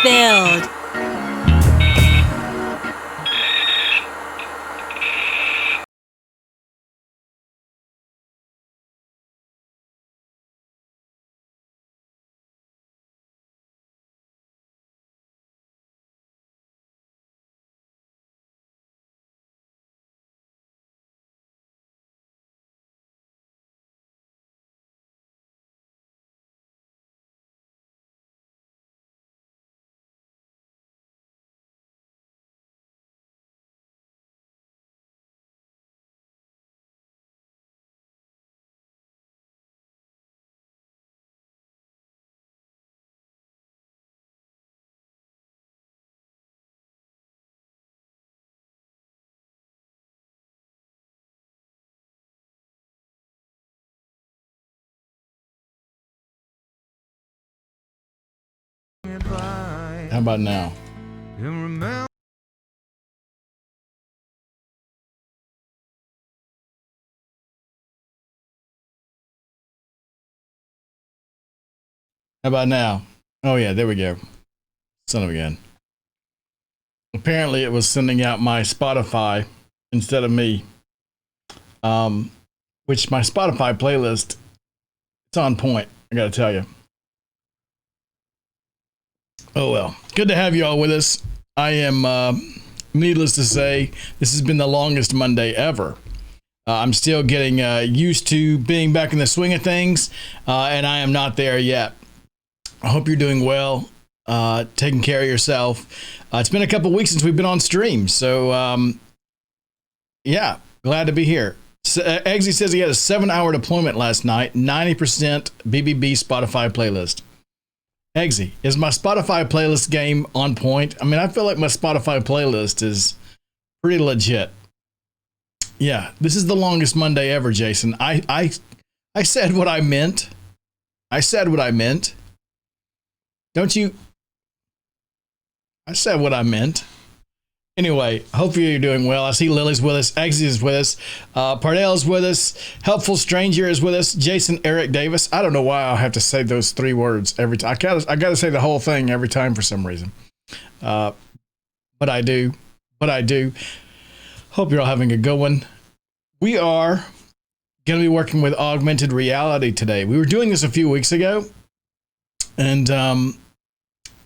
filled. How about now? How about now? Oh yeah, there we go. Son of a gun. Apparently it was sending out my Spotify instead of me. Which my Spotify playlist, it's on point, I gotta tell you. Oh well. Good to have you all with us. I am, needless to say, this has been the longest Monday ever. I'm still getting used to being back in the swing of things, and I am not there yet. I hope you're doing well, taking care of yourself. It's been a couple weeks since we've been on stream, so yeah, glad to be here. Eggsy says he had a 7-hour deployment last night, 90% BBB Spotify playlist. Eggsy, is my Spotify playlist game on point? I mean, I feel like my Spotify playlist is pretty legit. Yeah, this is the longest Monday ever, Jason. I said what I meant. I said what I meant. Don't you? I said what I meant. Anyway, hopefully you're doing well. I see Lily's with us. Eggsy is with us. Pardell's with us. Helpful Stranger is with us. Jason Eric Davis. I don't know why I have to say those 3 words every time. I got to say the whole thing every time for some reason. But I do. Hope you're all having a good one. We are going to be working with augmented reality today. We were doing this a few weeks ago, and I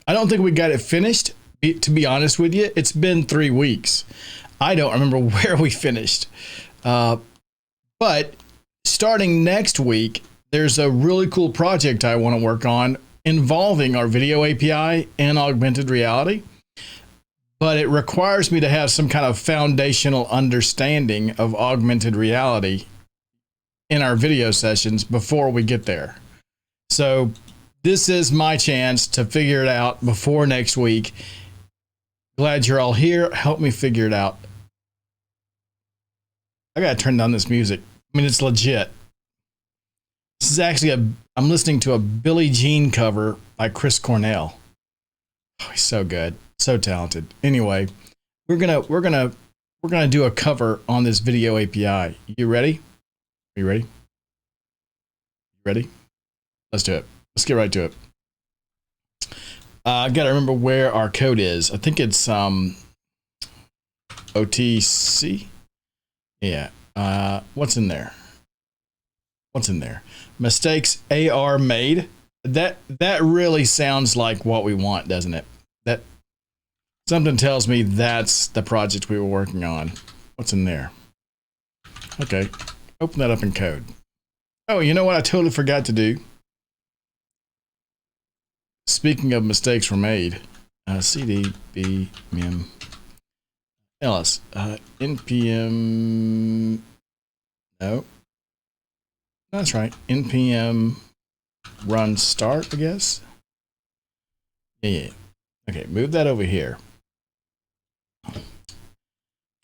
don't think we got it finished. To be honest with you, it's been 3 weeks. I don't remember where we finished. But starting next week, there's a really cool project I want to work on involving our video API and augmented reality. But it requires me to have some kind of foundational understanding of augmented reality in our video sessions before we get there. So this is my chance to figure it out before next week. Glad you're all here. Help me figure it out. I gotta turn down this music. I mean, it's legit. This is actually I'm listening to a Billie Jean cover by Chris Cornell. Oh, he's so good, so talented. Anyway, we're gonna do a cover on this video API. You ready? Are you ready? Ready? Let's do it. Let's get right to it. I gotta remember where our code is. I think it's OTC. Yeah. What's in there? Mistakes AR made. That really sounds like what we want, doesn't it? That something tells me that's the project we were working on. What's in there? Okay. Open that up in code. Oh, you know what I totally forgot to do? Speaking of mistakes were made, cd b mim ls npm, no, that's right, npm run start, I guess. Yeah. Okay, move that over here.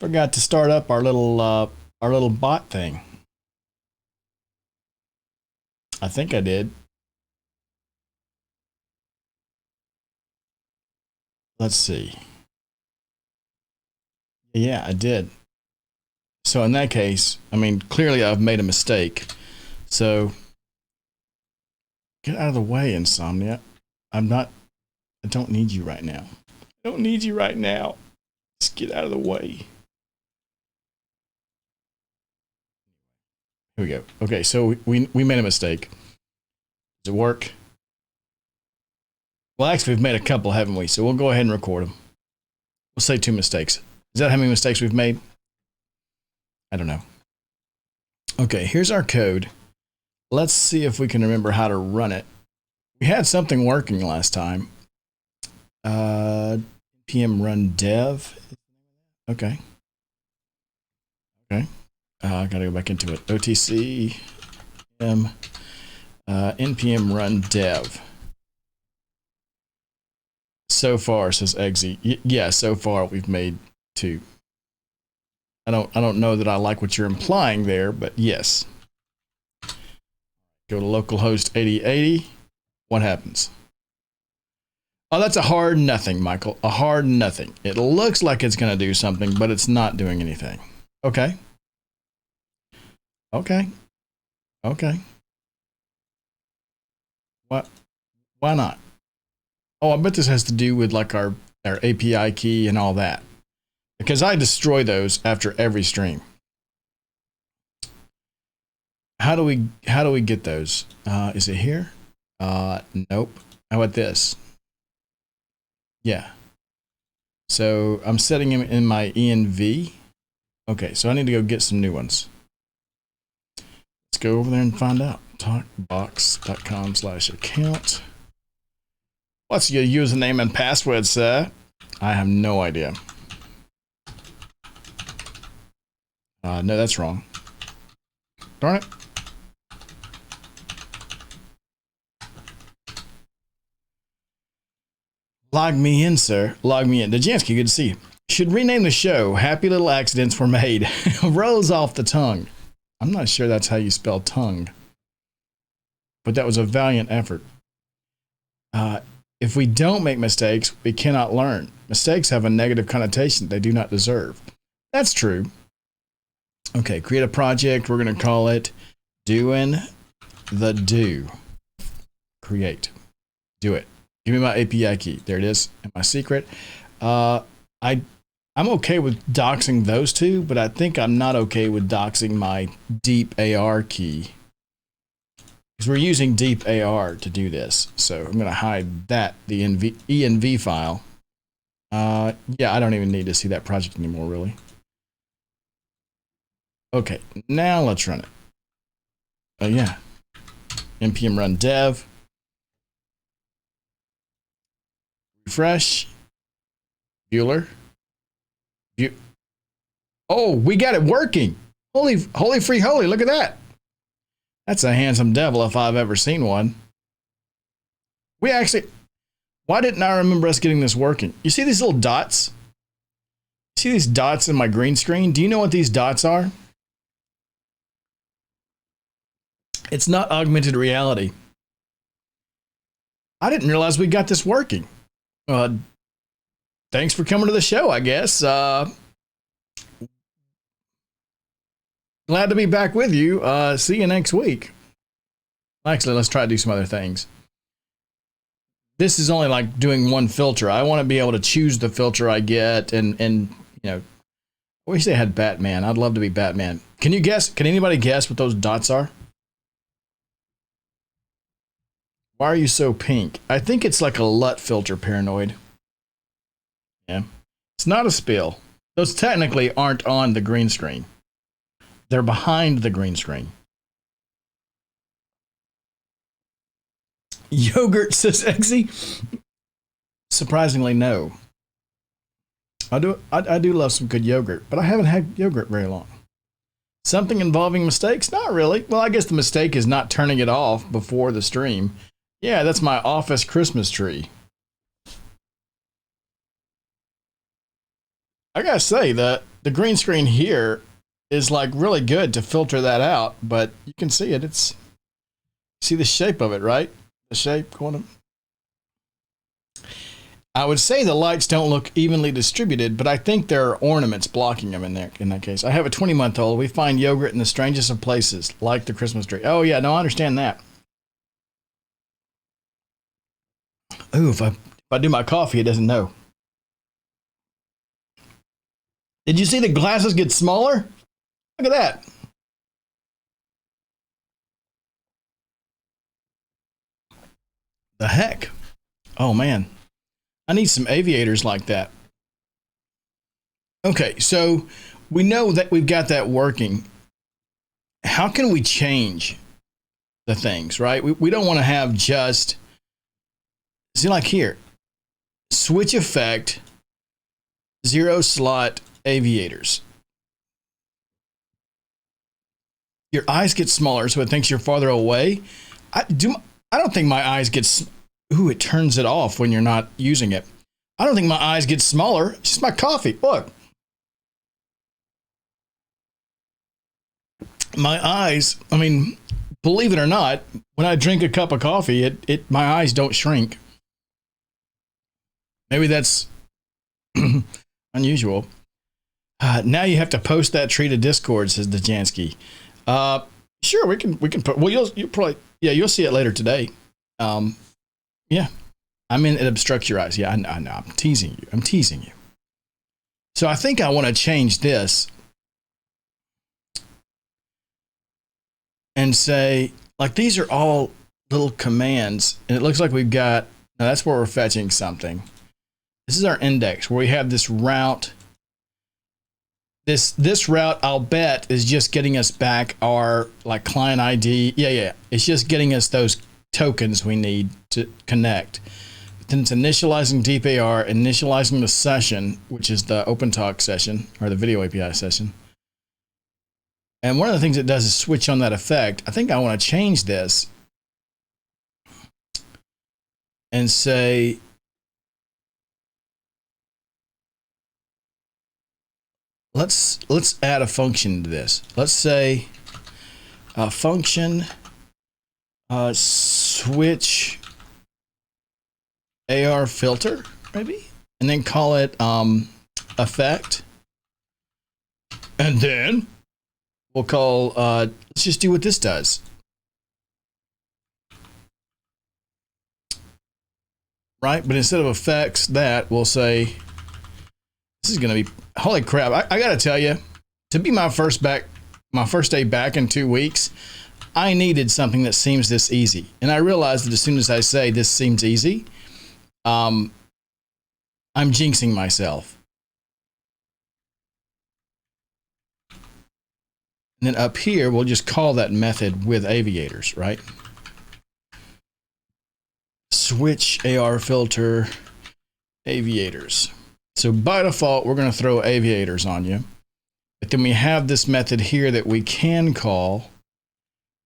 Forgot to start up our little bot thing. I think I did. Let's see. Yeah, I did. So in that case, I mean, clearly I've made a mistake. So get out of the way, Insomnia. I'm not I don't need you right now. I don't need you right now. Just get out of the way. Here we go. Okay, so we made a mistake. Does it work? Well, actually, we've made a couple, haven't we? So we'll go ahead and record them. We'll say 2 mistakes. Is that how many mistakes we've made? I don't know. Okay, here's our code. Let's see if we can remember how to run it. We had something working last time. npm run dev. Okay. Okay. I gotta go back into it. OTC npm run dev. So far, says Eggsy. Yeah, so far we've made 2. I don't know that I like what you're implying there, but yes. Go to localhost 8080. What happens? Oh, that's a hard nothing, Michael. A hard nothing. It looks like it's going to do something, but it's not doing anything. Okay. Okay. Okay. What? Why not? Oh, I bet this has to do with like our API key and all that. Because I destroy those after every stream. How do we get those? Is it here? Nope. How about this? Yeah. So I'm setting them in my env. Okay, so I need to go get some new ones. Let's go over there and find out. Talkbox.com/account. What's your username and password, sir? I have no idea. No, that's wrong. Darn it. Log me in, sir. Log me in. Dajansky, good to see you. Should rename the show. Happy little accidents were made. Rolls off the tongue. I'm not sure that's how you spell tongue. But that was a valiant effort. If we don't make mistakes, we cannot learn. Mistakes have a negative connotation they do not deserve. That's true. Okay, create a project. We're going to call it Doing the Do. Create. Do it. Give me my API key. There it is. And my secret. I'm okay with doxing those 2, but I think I'm not okay with doxing my deep AR key. Because we're using deep AR to do this. So I'm going to hide that, the env file. Yeah, I don't even need to see that project anymore, really. Okay, now let's run it. Oh, yeah. npm run dev. Refresh. Bueller. Oh, we got it working. Holy free holy, look at that. That's a handsome devil if I've ever seen one. We actually, why didn't I remember us getting this working? You see these little dots? See these dots in my green screen? Do you know what these dots are? It's not augmented reality. I didn't realize we got this working. Thanks for coming to the show, I guess. Glad to be back with you. See you next week. Actually, let's try to do some other things. This is only like doing one filter. I want to be able to choose the filter I get and you know, I wish they had Batman. I'd love to be Batman. Can you guess? Can anybody guess what those dots are? Why are you so pink? I think it's like a LUT filter, Paranoid. Yeah. It's not a spill. Those technically aren't on the green screen. They're behind the green screen. Yogurt, says Exy. Surprisingly, no. I do love some good yogurt, but I haven't had yogurt very long. Something involving mistakes? Not really. Well, I guess the mistake is not turning it off before the stream. Yeah, that's my office Christmas tree. I gotta say, the green screen here is like really good to filter that out, but you can see it. It's, see the shape of it, right? The shape going to, I would say the lights don't look evenly distributed, but I think there are ornaments blocking them in there. In that case, I have a 20-month-old. We find yogurt in the strangest of places, like the Christmas tree. Oh yeah, no, I understand that. Ooh, if I I do my coffee, it doesn't know. Did you see the glasses get smaller? Look at that. The heck? Oh man, I need some aviators like that. Okay, so we know that we've got that working. How can we change the things, right? We don't want to have just, see, like here, switch effect, 0 slot aviators. Your eyes get smaller, so it thinks you're farther away. I don't think my eyes get, ooh, it turns it off when you're not using it. I don't think my eyes get smaller. It's just my coffee. Look. My eyes, I mean, believe it or not, when I drink a cup of coffee, my eyes don't shrink. Maybe that's unusual. Now you have to post that tree to Discord, says Dajansky. Sure, we can put, well, you'll probably, yeah, you'll see it later today. Yeah, I mean, it obstructs your eyes. Yeah, I know, I'm teasing you. So I think I want to change this and say, like, these are all little commands, and it looks like we've got, now that's where we're fetching something. This is our index where we have this route. This route, I'll bet, is just getting us back our like client ID. Yeah. It's just getting us those tokens we need to connect. But then it's initializing DeepAR, initializing the session, which is the OpenTalk session or the video API session. And one of the things it does is switch on that effect. I think I want to change this and say, let's add a function to this. Let's say a function switch AR filter, maybe, and then call it effect, and then we'll call let's just do what this does. Right, but instead of effects, that we'll say this is going to be, holy crap, I gotta tell you, to be my first day back in 2 weeks, I needed something that seems this easy. And I realized that as soon as I say this seems easy, I'm jinxing myself. And then up here, we'll just call that method with aviators, right? Switch AR filter aviators. So by default, we're going to throw aviators on you. But then we have this method here that we can call,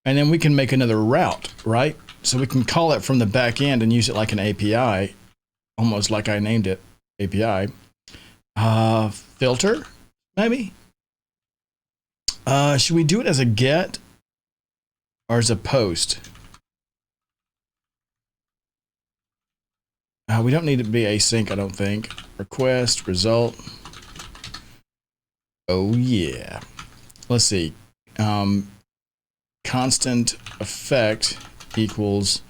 and then we can make another route, right? So we can call it from the back end and use it like an API, almost like I named it API. Filter, maybe? Should we do it as a get or as a post? We don't need it to be async, I don't think. Request, result. Oh, yeah. Let's see. Constant effect equals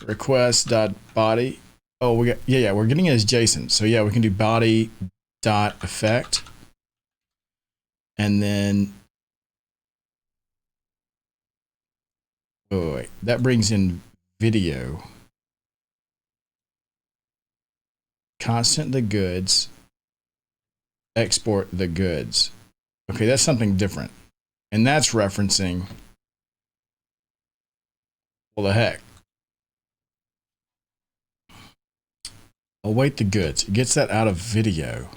request.body. Oh, we got, yeah, we're getting it as JSON. So yeah, we can do body.effect. And then, oh, wait, that brings in video. Constant the goods, export the goods. Okay, that's something different. And that's referencing, well, the heck. Await the goods. It gets that out of video.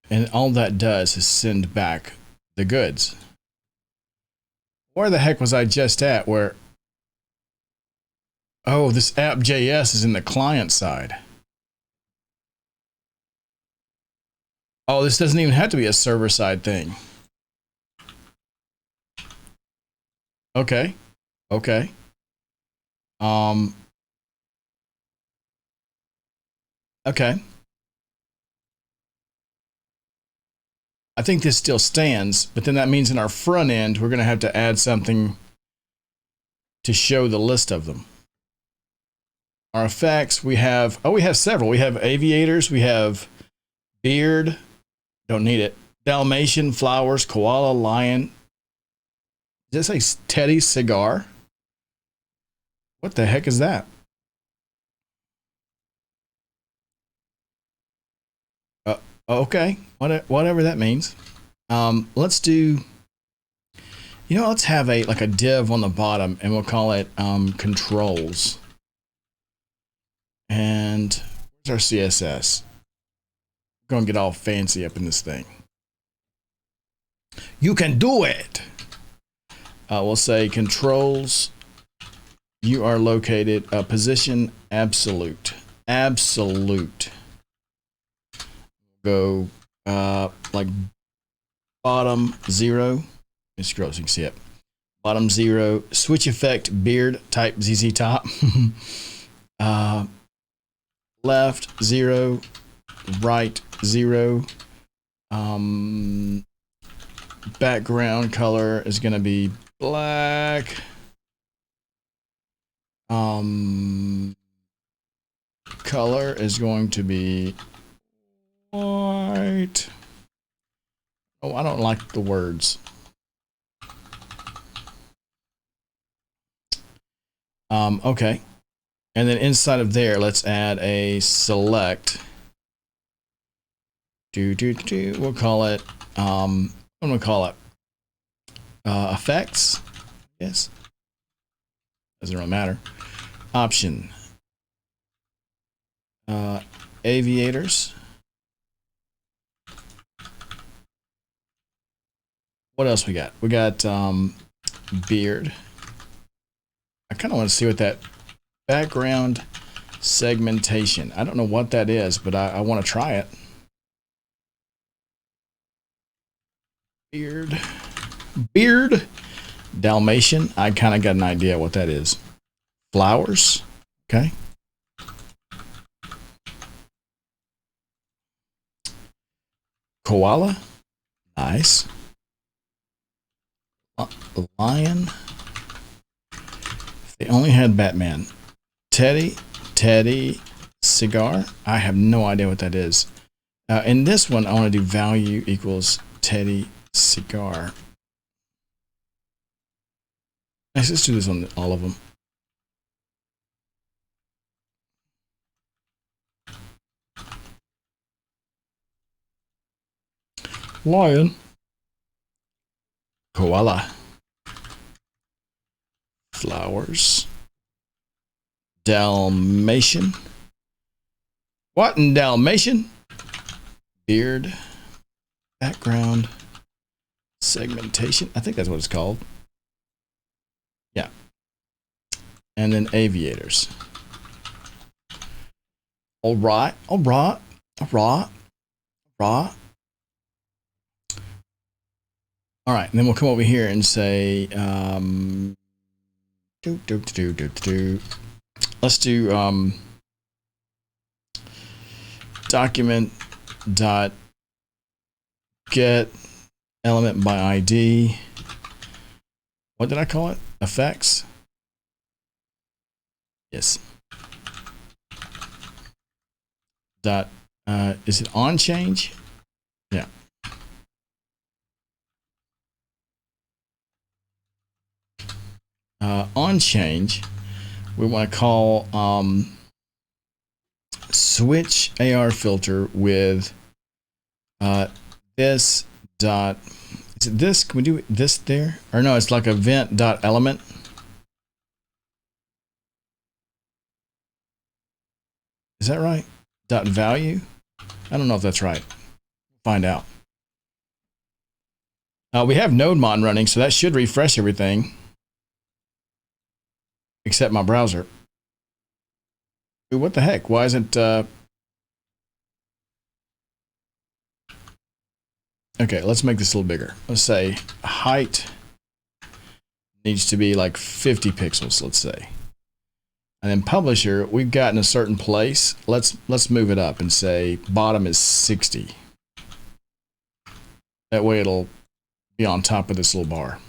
And all that does is send back the goods. Where the heck was I just at? Where, oh, this app.js is in the client side. Oh, this doesn't even have to be a server-side thing. Okay. Okay. Okay. I think this still stands, but then that means in our front end, we're going to have to add something to show the list of them. our effects, we have several. We have aviators, we have beard, don't need it. Dalmatian, flowers, koala, lion. Does it say Teddy cigar? What the heck is that? Okay, whatever that means. Let's do. Let's have a div on the bottom, and we'll call it controls. And where's our CSS? We're gonna get all fancy up in this thing. You can do it. We'll say controls. You are located position absolute. Absolute. Go like bottom 0. Let me scroll so you can see it. Bottom 0. Switch effect beard type ZZ top. Left 0. Right 0. Background color is going to be black. Color is going to be white. Oh, I don't like the words. Okay. And then inside of there, let's add a select. We'll call it, I'm going to call it effects. Yes. Doesn't really matter. Option. Aviators. What else we got? We got beard. I kind of want to see what that background segmentation. I don't know what that is, but I want to try it. Beard. Dalmatian. I kind of got an idea what that is. Flowers. Okay. Koala. Nice. Lion. They only had Batman. Teddy cigar. I have no idea what that is. In this one, I want to do value equals Teddy cigar. Let's do this on all of them. Lion. Koala. Flowers. Dalmatian. What in Dalmatian? Beard. Background. Segmentation. I think that's what it's called. Yeah. And then aviators. All right. All right, and then we'll come over here and say, let's do document dot get element by ID. What did I call it? Effects. Yes. Dot. Is it on change? Yeah. On change, we want to call switch AR filter with this dot. Is it this? Can we do this there? Or no, it's like event dot element. Is that right? Dot value. I don't know if that's right. Find out. We have NodeMon running, so that should refresh everything. Except my browser. Dude, what the heck? Why isn't okay, let's make this a little bigger. Let's say height needs to be like 50 pixels, let's say. And then publisher, we've gotten a certain place. Let's move it up and say bottom is 60. That way it'll be on top of this little bar.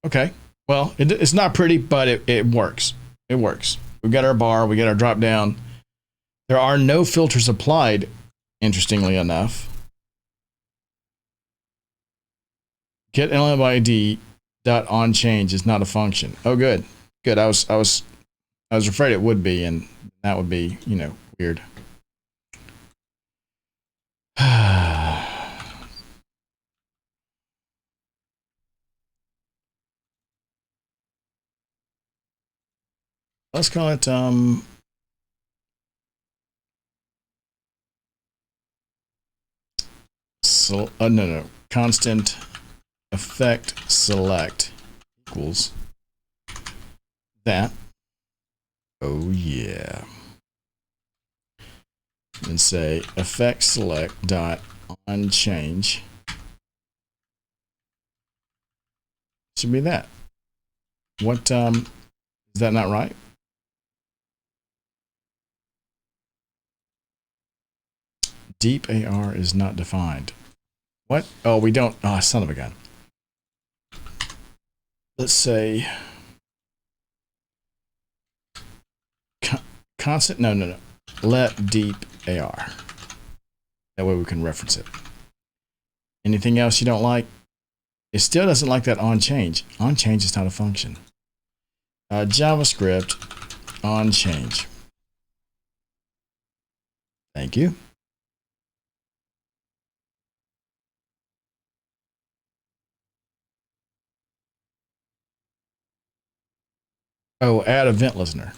Okay. Well, it's not pretty, but it works. It works. we got our bar, we got our drop down. There are no filters applied, interestingly enough. Get LMID dot on change is not a function. Oh, good. Good. I was afraid it would be, and that would be, weird. Let's call it no. Constant effect select equals that. Oh yeah. And say effect select dot on change. Should be that. What is that not right? Deep AR is not defined. What? Oh, we don't. Oh, son of a gun. Let's say constant. No. Let deep AR. That way we can reference it. Anything else you don't like? It still doesn't like that on change. On change is not a function. JavaScript on change. Thank you. Oh, add event listener.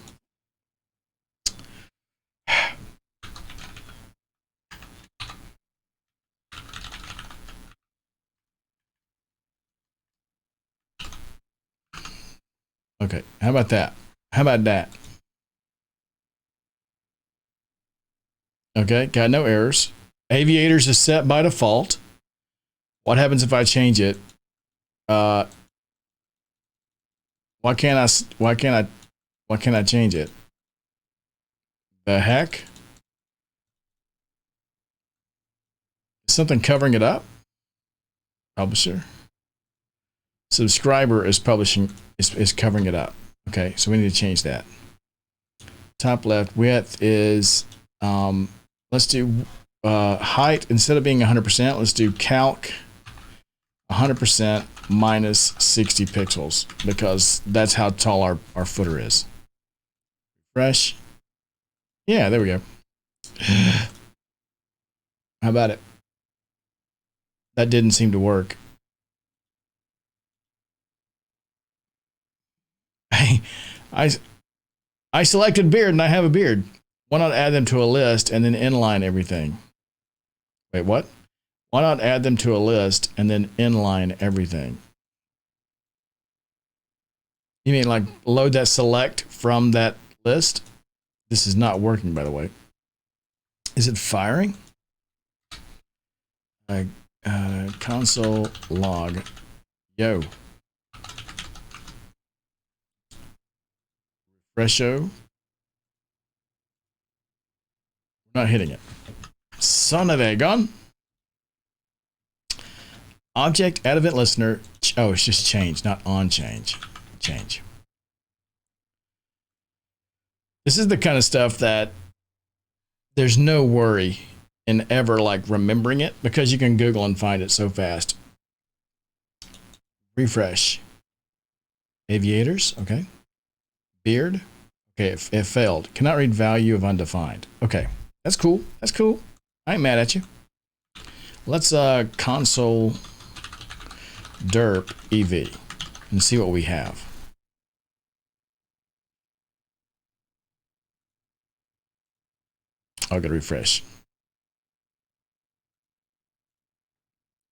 Okay, how about that? How about that? Okay, got no errors. Aviators is set by default. What happens if I change it? Why can't I change it? The heck? Is something covering it up? Publisher. Subscriber is publishing is covering it up. Okay, so we need to change that. Top left width is let's do height instead of being 100%. Let's do calc 100% minus 60 pixels because that's how tall our footer is. Refresh. Yeah, there we go. How about it? That didn't seem to work. I selected beard and I have a beard. Why not add them to a list and then inline everything? Wait, what? Why not add them to a list and then inline everything? You mean like load that select from that list? This is not working, by the way. Is it firing? Console log. Yo. Refresho. Not hitting it. Son of a gun. Object add event listener. Oh, it's just change, not on change. Change. This is the kind of stuff that there's no worry in ever like remembering it because you can Google and find it so fast. Refresh. Aviators. Okay. Beard. Okay, it failed. Cannot read value of undefined. Okay, that's cool. That's cool. I ain't mad at you. Let's console derp ev and see what we have. I'll get a refresh.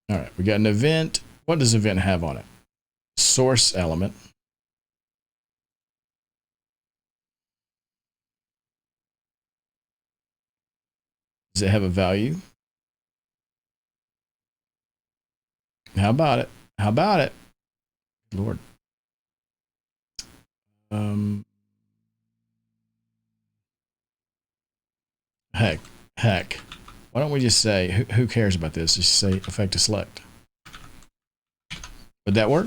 All right, we got an event. What does event have on it? Source element. Does it have a value? How about it? How about it? Lord. Heck. Why don't we just say, who cares about this? Just say effect to select. Would that work?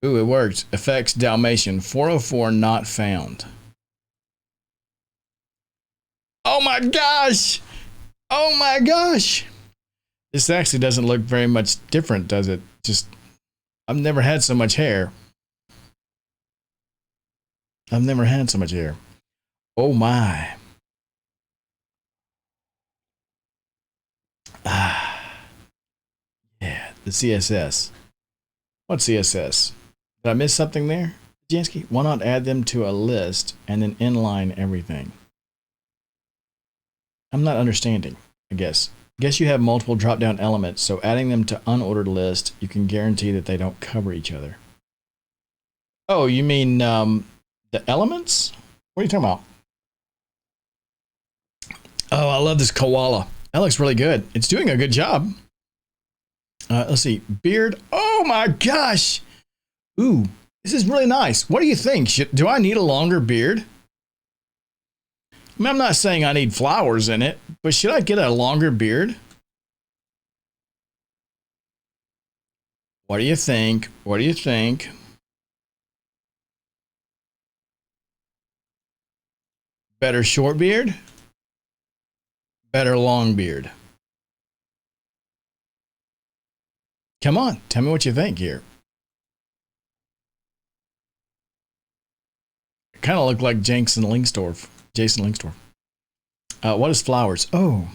Ooh, it worked. Effects Dalmatian 404 not found. Oh my gosh! Oh my gosh! This actually doesn't look very much different, does it? Just, I've never had so much hair. I've never had so much hair. Oh my. Ah, yeah, the CSS. What CSS? Did I miss something there, Jansky? Why not add them to a list and then inline everything? I'm not understanding, I guess. Guess you have multiple drop-down elements, so adding them to unordered list, you can guarantee that they don't cover each other. Oh, you mean the elements? What are you talking about? Oh, I love this koala. That looks really good. It's doing a good job. Let's see. Beard. Oh my gosh. Ooh, this is really nice. What do you think? Do I need a longer beard? I mean, I'm not saying I need flowers in it, but should I get a longer beard? What do you think? What do you think? Better short beard? Better long beard? Come on, tell me what you think here. Kind of look like Jason Lingstorf. What is flowers? Oh.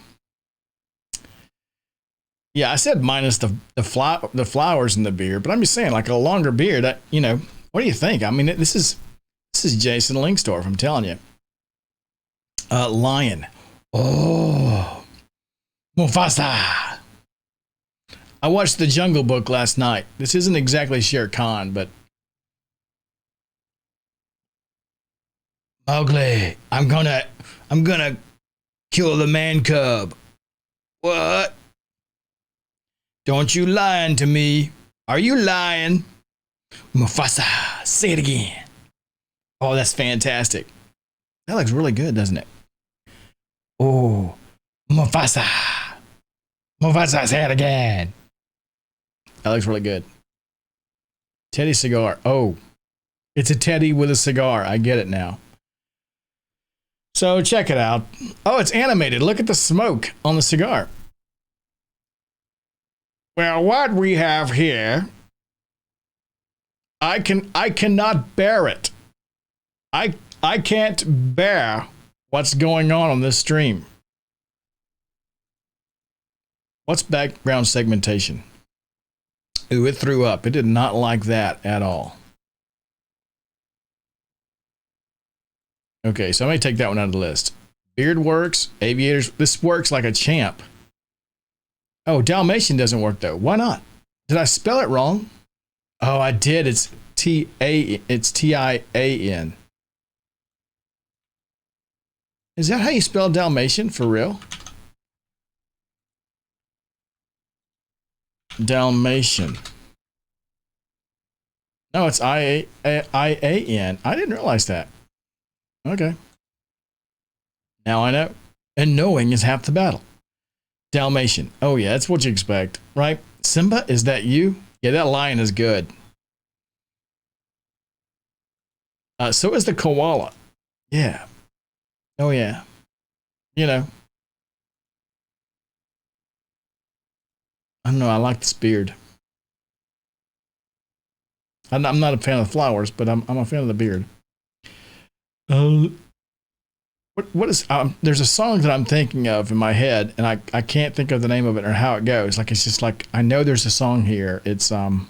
Yeah, I said minus the flowers in the beard, but I'm just saying, like a longer beard, what do you think? I mean, this is Jason Lingstorf, I'm telling you. Lion. Oh. Mufasa. I watched The Jungle Book last night. This isn't exactly Shere Khan, but Mowgli, I'm gonna kill the man cub. What? Don't you lying to me. Are you lying? Mufasa, say it again. Oh, that's fantastic. That looks really good, doesn't it? Oh, Mufasa. Mufasa, say it again. That looks really good. Teddy cigar. Oh, it's a teddy with a cigar. I get it now. So check it out. Oh, it's animated. Look at the smoke on the cigar. Well, what we have here, I cannot bear it. I can't bear what's going on this stream. What's background segmentation? Ooh, it threw up. It did not like that at all. Okay, so I'm going to take that one out of the list. Beard works. Aviators. This works like a champ. Oh, Dalmatian doesn't work, though. Why not? Did I spell it wrong? Oh, I did. It's T-I-A-N. Is that how you spell Dalmatian? For real? Dalmatian. No, it's I-A-N. I didn't realize that. Okay. Now I know. And knowing is half the battle. Dalmatian. Oh, yeah, that's what you expect, right? Simba, is that you? Yeah, that lion is good. So is the koala. Yeah. Oh, yeah. You know. I don't know. I like this beard. I'm not a fan of the flowers, but I'm a fan of the beard. What is there's a song that I'm thinking of in my head, and I can't think of the name of it or how it goes. Like, it's just like, I know there's a song here. It's Amana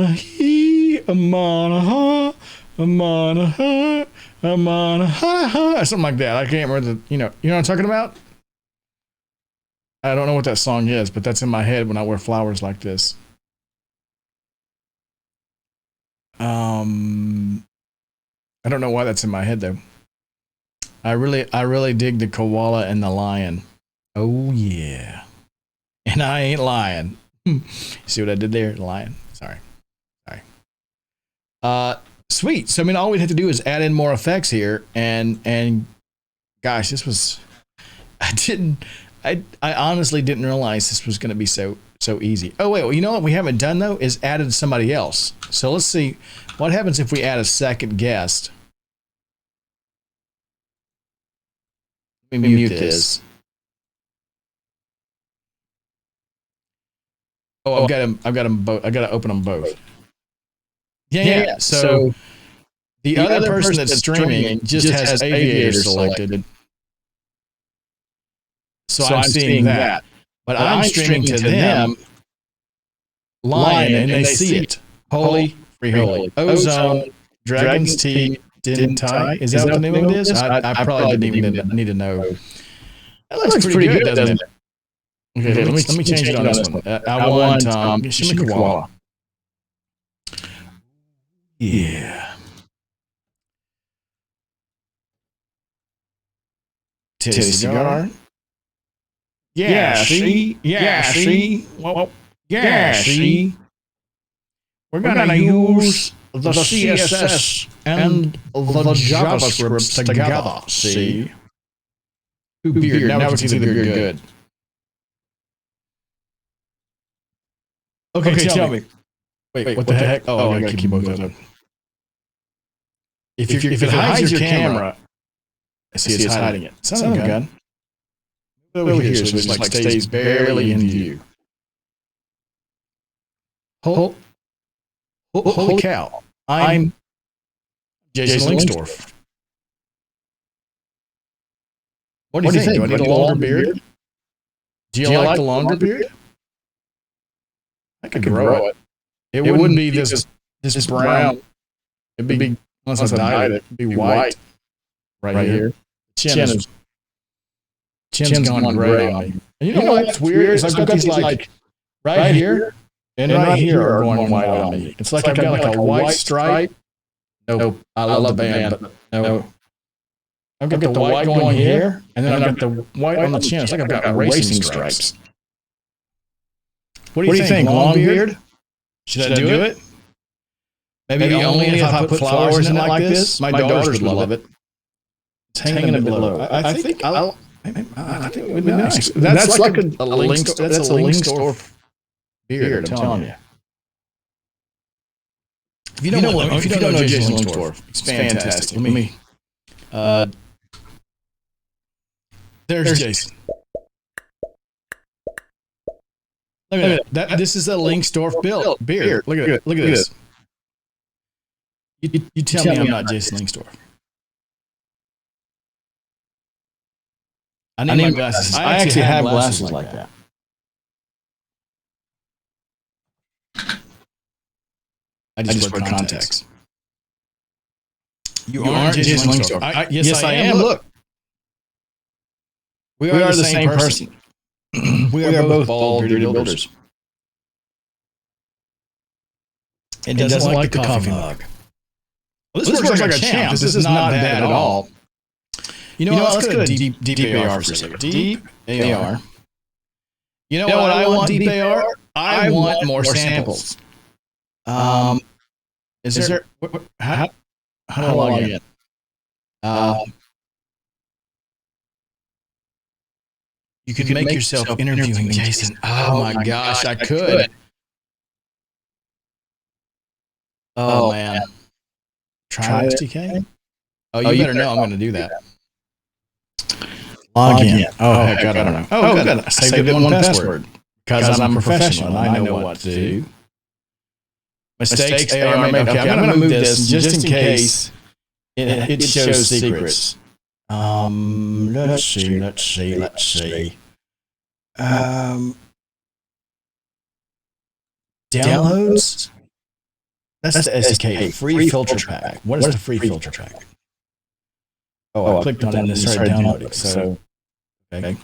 he, Amana ha, Amana ha, Amana ha ha, something like that. I can't remember you know what I'm talking about? I don't know what that song is, but that's in my head when I wear flowers like this. I don't know why that's in my head though. I really dig the koala and the lion. Oh yeah. And I ain't lying. See what I did there? Lion. Sorry. Sweet. So I mean, all we have to do is add in more effects here, and gosh, this was, I honestly didn't realize this was going to be so So easy. Oh, wait, well, you know what we haven't done, though, is added somebody else. So let's see what happens if we add a second guest. Let me mute this. Oh, I've got them both. I got to open them both. Yeah. So the other person that's streaming just has aviator selected. So I'm seeing that. But I'm streaming to them lion, and they see it. Holy, free holy. Ozone, Dragon's Teeth, didn't tie. Is that what the name of it is? I probably didn't even need to know. That looks pretty good, doesn't it? Okay, let me change it on this one. I want Shimmy Koala. Yeah. Titty cigar. Yeah, see? Well, see? We're going to use the CSS and the JavaScript together, see? Ooh, beard. Now we can see the beard good. Okay, tell me. Wait, what the heck? Oh, I gotta keep both of them. If it hides your camera, I see it's hiding it. Son of a gun. Over here, so it like stays barely in view. Holy cow. I'm Jason Lingsdorf. What do you think? Do I need a longer beard? Do you like the longer beard? I could grow it. It wouldn't be this brown. It'd be, unless I dyed it, it'd be white right here. Chin's gone gray on me. And you know what's weird? Is I've got these like right here and right here are going white on me. It's like I've got like a white stripe. Nope. I love the band, but no. I've got the white going here, and then I've got the white on the chin. It's like I've got racing stripes. What do you think? Long beard? Should I do it? Maybe only if I put flowers in it like this. My daughters would love it. It's hanging a bit low. I think it would be nice. That's like a Lingsdorf beard, I'm telling you. If you don't know Jason Lingsdorf, it's fantastic. Let me. There's Jason. Look at that. This is a Lingsdorf beard. Look at this. You tell me I'm not Jason Lingsdorf. I need my glasses. I actually have glasses like that. I just wear contacts. You aren't Jason Lingsdorf. Yes, I am. Look. We are the same person. We are both bald bearded builders. It doesn't like the coffee mug. Well, this looks like a champ. This is not bad at all. You know what? Let's go to deep AR for a second. Deep AR. You know what I want deep AR? I want more samples. Is there how do I log in? You could make yourself interviewing Jason. Oh my gosh, I could. Oh man. Try SDK? Oh, you better know I'm going to do that. Log in. Oh, heck, I don't know. Oh, good. I saved it one password. Because I'm a professional and I know what to do. Mistakes AR made. Okay, I'm going to move this just in case it shows secrets. Let's see. Downloads? That's the SDK, free filter pack. What is the free filter pack? Oh, I clicked on it and it started downloading. So, okay.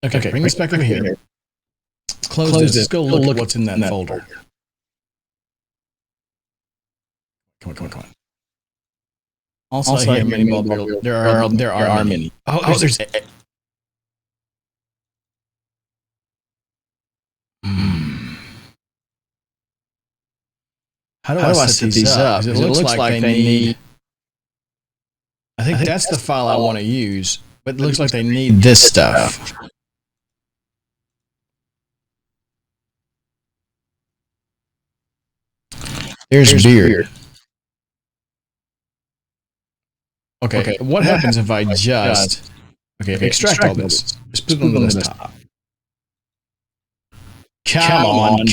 Okay, bring this back over here. Close this. Let's go look at what's in that folder. Come on. Also here, many mobile. There are many. Oh, there's. How do I set these up? It looks like they need. I think that's the file I want to use, but it looks like they need this stuff. There's beard. Okay, what happens if I just extract all this? Just put it on the desktop. Come on.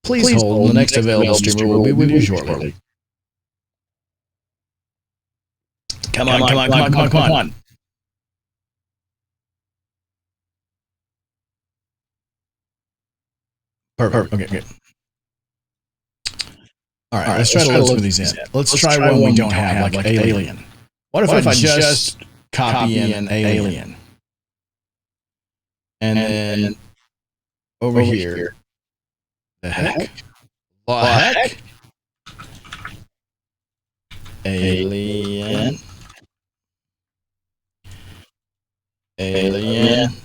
Please hold. The next available streamer will be with you shortly. Come on. Perfect. Okay. All right, let's try to load some of these in. Let's try one we don't have, like alien. What if I just copy in alien? And then over here. The heck? Alien.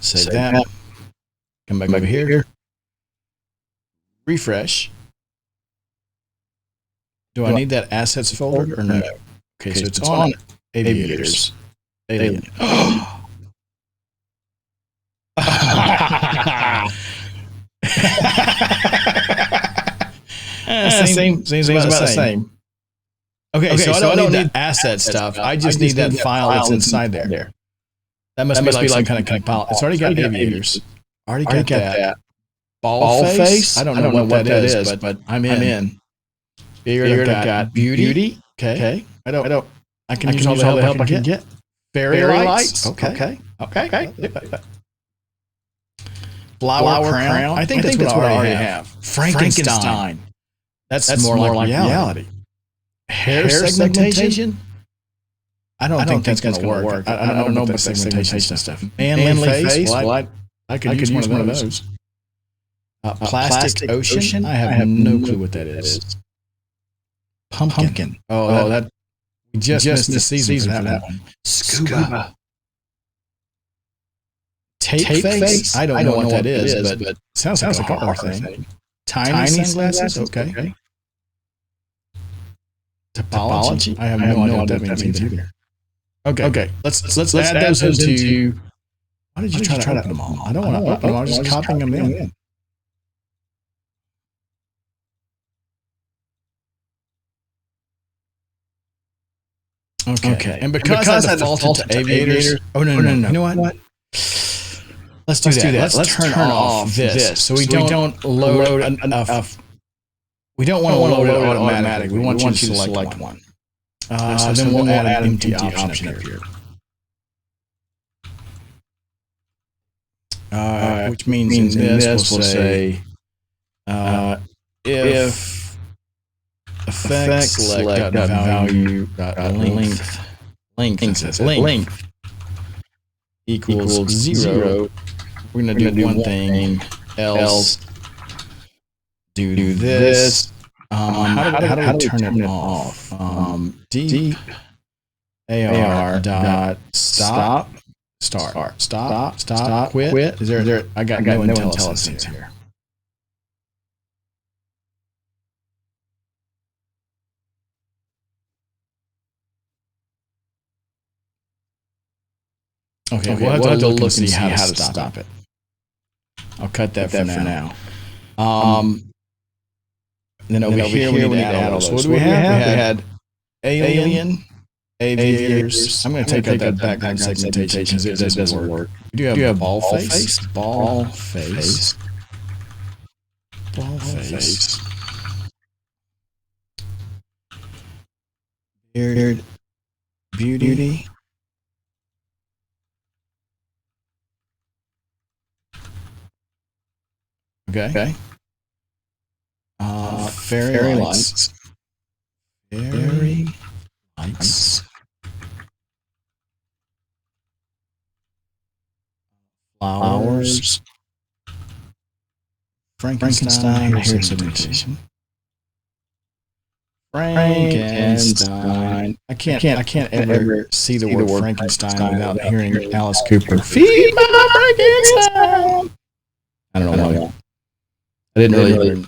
Save that. Come back over here. Refresh. Do I need that assets folder or no? Okay, so it's on aviators. Alien. Seems about the same. Okay, so I don't need asset stuff. I just need that file that's inside there. That must be like some kind of compile. It's already got aviators. Already got that. Ball face? I don't know what that is, but I'm in. Here I got beauty. Okay. I can use all the help I can get. Fairy lights. Okay. Flower crown. I think that's what I already have. Frankenstein. That's more like reality. Hair segmentation. I don't think that's going to work. I don't know about segmentation stuff. Manly face. Well, I could use one of those. Plastic ocean. I have no clue what that is. Pumpkin. Oh, that we just missed the season for that one. Scuba. Tape face. I don't know what that is, but it sounds like a car thing. Tiny sunglasses. Okay. Topology. I have no idea what that means either. Okay. Let's add those into. Why did you try to open them all? I don't want to open them. I'm just copying them in. Okay. And because I defaulted to aviators. Oh no. You know what? Let's do that. Let's turn off this so we don't load enough. We don't want to load it automatically. We want you to select one. So then we'll add an empty option up here. Which means in this we'll say if effect select value length equals 0. We're going to do one thing else. Do this. How do we turn it off? Deep AR dot stop quit. Is there? I got no IntelliSense here. Okay, we'll have to look and see how to stop it. I'll cut that for now. Then over here we need to add all those. What do we have? We had alien, aviators. I'm going to take out that background segmentation because it doesn't work. We do have ball face. Beard, beauty. Okay. Fairy lights. Flowers. Frankenstein. Hair segmentation. Frankenstein. I can't ever see the word Frankenstein without hearing Alice Cooper. Feed my Frankenstein. I don't know why. I didn't really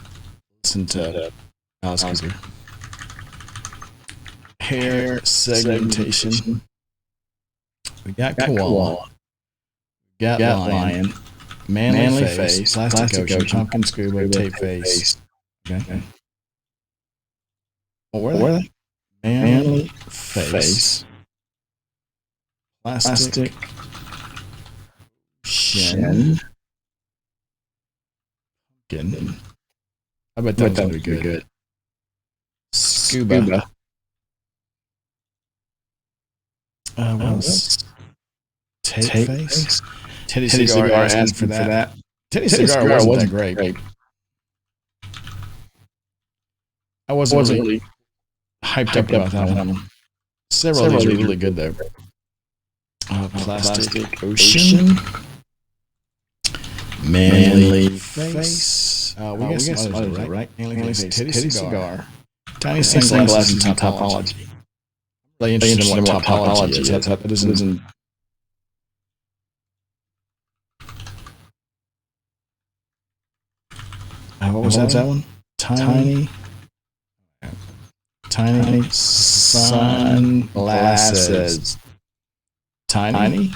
listen to Alice Cooper. Hair segmentation. We got koala. We got lion. Manly face, plastic ocean, pumpkin scuba, tape face. Okay. What were they? Manly face, plastic shin. I bet that would be good. Scuba. What's tape face? Teddy Cigar asking for that. Teddy Cigar wasn't that great. I wasn't really hyped up about that one. Several of these are really good though. Plastic ocean. Manly face. We got some others, right? Manly face. Teddy Cigar. Tiny sunglasses and topology. Really interested in what topology is. That isn't. What was that one? Tiny sunglasses. Tiny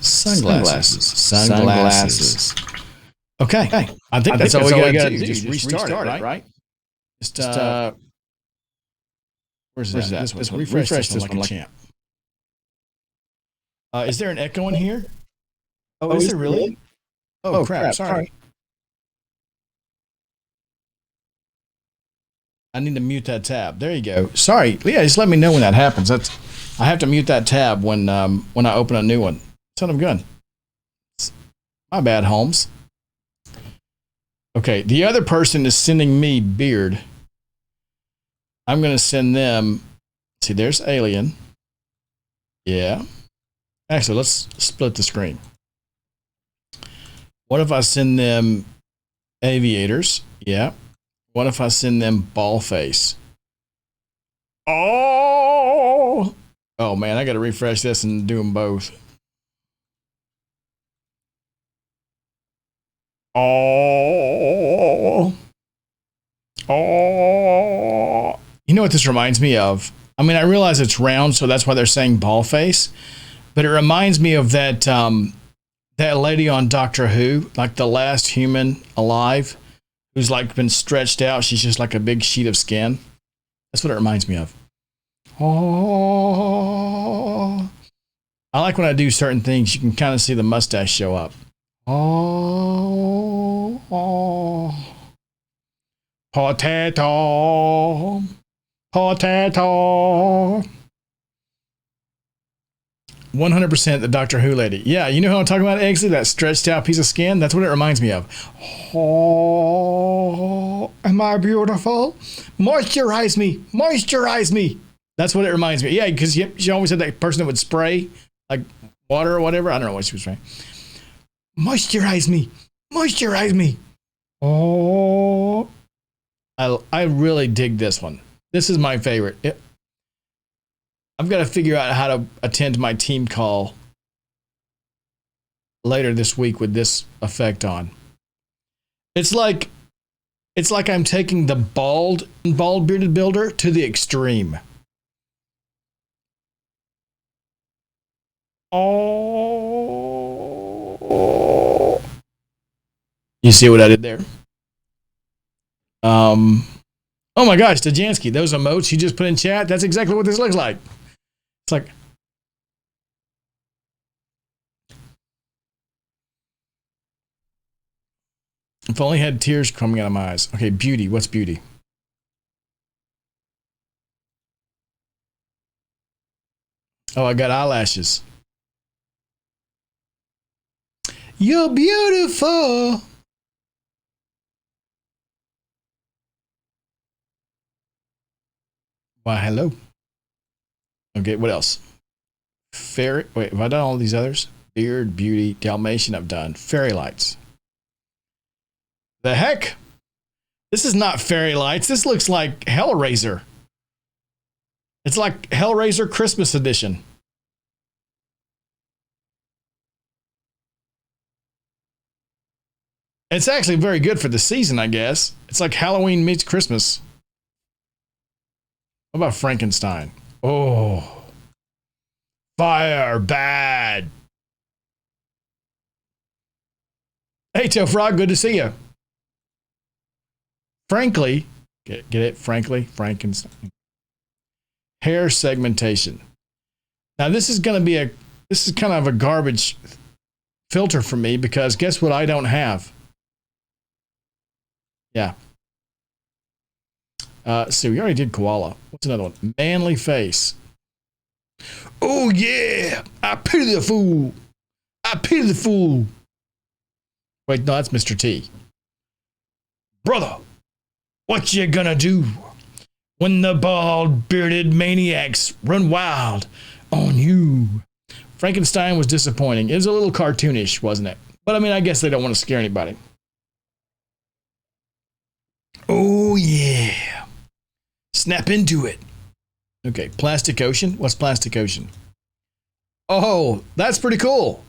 sunglasses. Okay. I think that's all we got to do. Just restart it, right? Where's that? This one. Refresh this one like a champ. Is there an echo in here? Oh, is there really? Oh, crap. Sorry. I need to mute that tab. There you go. Sorry. Yeah, just let me know when that happens. I have to mute that tab when I open a new one. Son of a gun. My bad, Holmes. Okay, the other person is sending me Beard. I'm going to send them. See, there's Alien. Yeah. Actually, let's split the screen. What if I send them Aviators? Yeah. What if I send them Ballface? Oh man, I got to refresh this and do them both. Oh. You know what this reminds me of? I mean, I realize it's round, so that's why they're saying Ballface. But it reminds me of that that lady on Doctor Who, like the last human alive, who's like been stretched out. She's just like a big sheet of skin. That's what it reminds me of. Oh, I like when I do certain things. You can kind of see the mustache show up. Potato. 100% the Doctor Who lady. Yeah, you know how I'm talking about, Eggsy? That stretched out piece of skin? That's what it reminds me of. Oh, am I beautiful? Moisturize me. Moisturize me. That's what it reminds me. Yeah, because she always had that person that would spray, like water or whatever. I don't know what she was saying. Moisturize me. Moisturize me. Oh, I really dig this one. This is my favorite. I've got to figure out how to attend my team call later this week with this effect on. It's like I'm taking the bald bearded builder to the extreme. Oh, you see what I did there? Oh my gosh, Stajansky, those emotes you just put in chat, that's exactly what this looks like. It's like, if I only had tears coming out of my eyes. Okay, beauty. What's beauty? Oh, I got eyelashes. You're beautiful. Why, hello. Okay, what else? Fairy. Wait, have I done all these others? Beard, beauty, Dalmatian, I've done. Fairy lights. The heck? This is not fairy lights. This looks like Hellraiser. It's like Hellraiser Christmas edition. It's actually very good for the season, I guess. It's like Halloween meets Christmas. What about Frankenstein? Oh. Fire, bad. Hey, Tail Frog, good to see you. Frankly, get it? Frankly, Frankenstein. Hair segmentation. Now, this is going to be this is kind of a garbage filter for me because guess what I don't have? Yeah. So we already did koala. What's another one? Manly face. Oh, yeah. I pity the fool. I pity the fool. Wait, no, that's Mr. T. Brother, what you gonna do when the bald-bearded maniacs run wild on you? Frankenstein was disappointing. It was a little cartoonish, wasn't it? But I mean, I guess they don't want to scare anybody. Oh, yeah. Snap into it. Okay, Plastic Ocean. What's Plastic Ocean? Oh, that's pretty cool.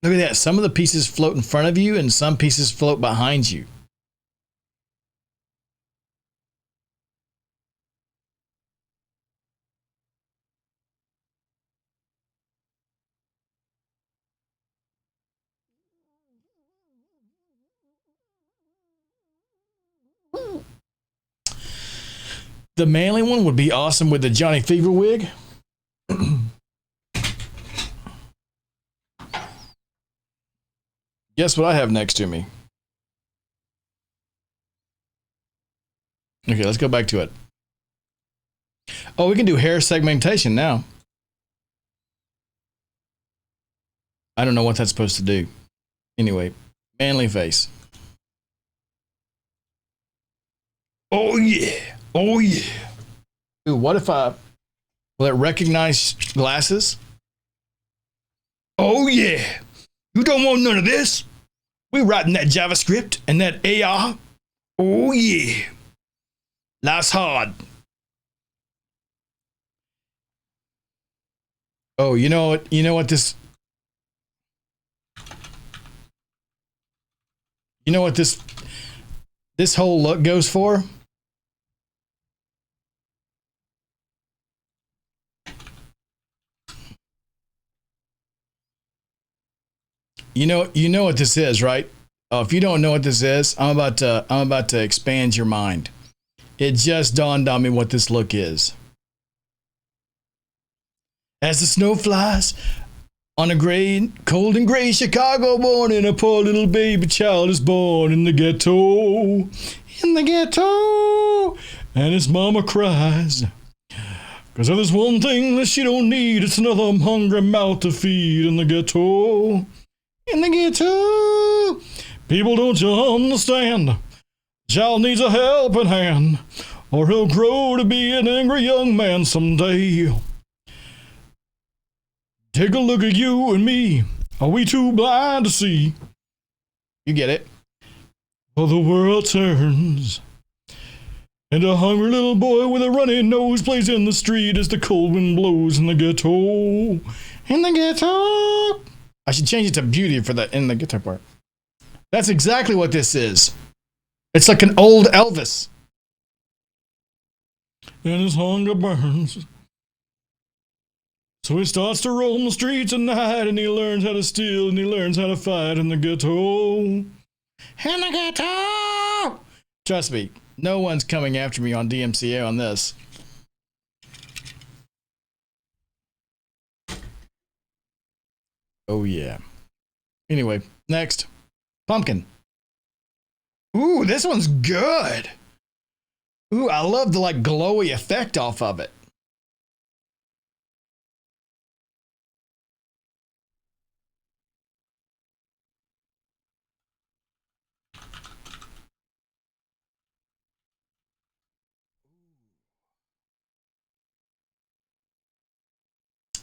Look at that. Some of the pieces float in front of you and some pieces float behind you. The manly one would be awesome with the Johnny Fever wig. Guess what I have next to me? Okay, let's go back to it. Oh, we can do hair segmentation now. I don't know what that's supposed to do. Anyway, manly face. Oh, yeah. Oh, yeah. Ooh, what if will it recognize glasses? Oh, yeah. You don't want none of this. We writing that JavaScript and that AR. Oh, yeah. Life's hard. Oh, you know what? You know what this. You know what this whole look goes for? You know what this is, right? If you don't know what this is, I'm about to expand your mind. It just dawned on me what this look is. As the snow flies on a gray, cold and gray Chicago morning, a poor little baby child is born in the ghetto. In the ghetto, and his mama cries. Cause there's one thing that she don't need, it's another hungry mouth to feed in the ghetto. In the ghetto. People, don't you understand? Child needs a helping hand, or he'll grow to be an angry young man someday. Take a look at you and me. Are we too blind to see? You get it? Well, the world turns, and a hungry little boy with a runny nose plays in the street as the cold wind blows in the ghetto. In the ghetto. I should change it to beauty for the in the ghetto part. That's exactly what this is. It's like an old Elvis. And his hunger burns. So he starts to roam the streets at night, and he learns how to steal, and he learns how to fight in the ghetto. In the ghetto! Trust me, no one's coming after me on DMCA on this. Oh, yeah. Anyway, next. Pumpkin. Ooh, this one's good. Ooh, I love the like glowy effect off of it.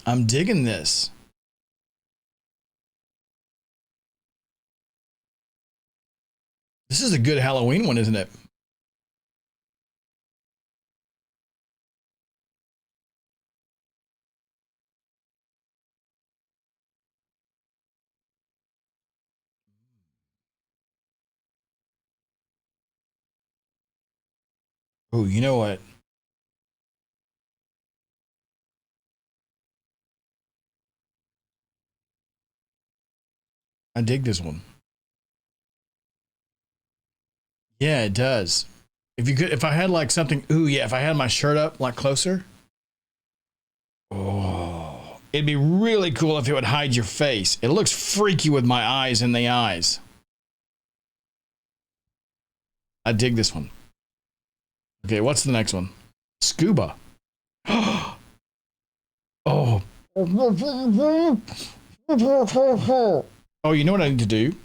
I'm digging this. This is a good Halloween one, isn't it? Oh, you know what? I dig this one. Yeah, it does. If you could, if I had like something, ooh, yeah, if I had my shirt up like closer, oh, it'd be really cool if it would hide your face. It looks freaky with my eyes in the eyes. I dig this one. Okay, what's the next one? Scuba. Oh. Oh, you know what I need to do?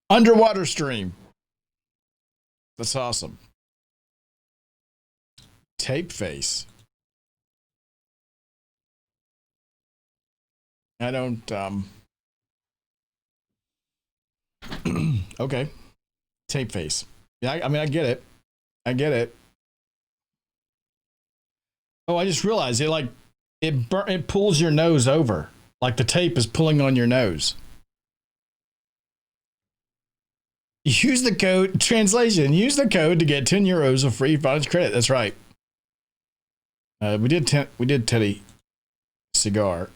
Underwater stream. That's awesome. Tape face. I don't, okay. Tape face. Yeah, I mean, I get it. I get it. Oh, I just realized it like, it pulls your nose over. Like the tape is pulling on your nose. Use the code, translation, use the code to get 10 euros of free finance credit. That's right. We did Teddy cigar,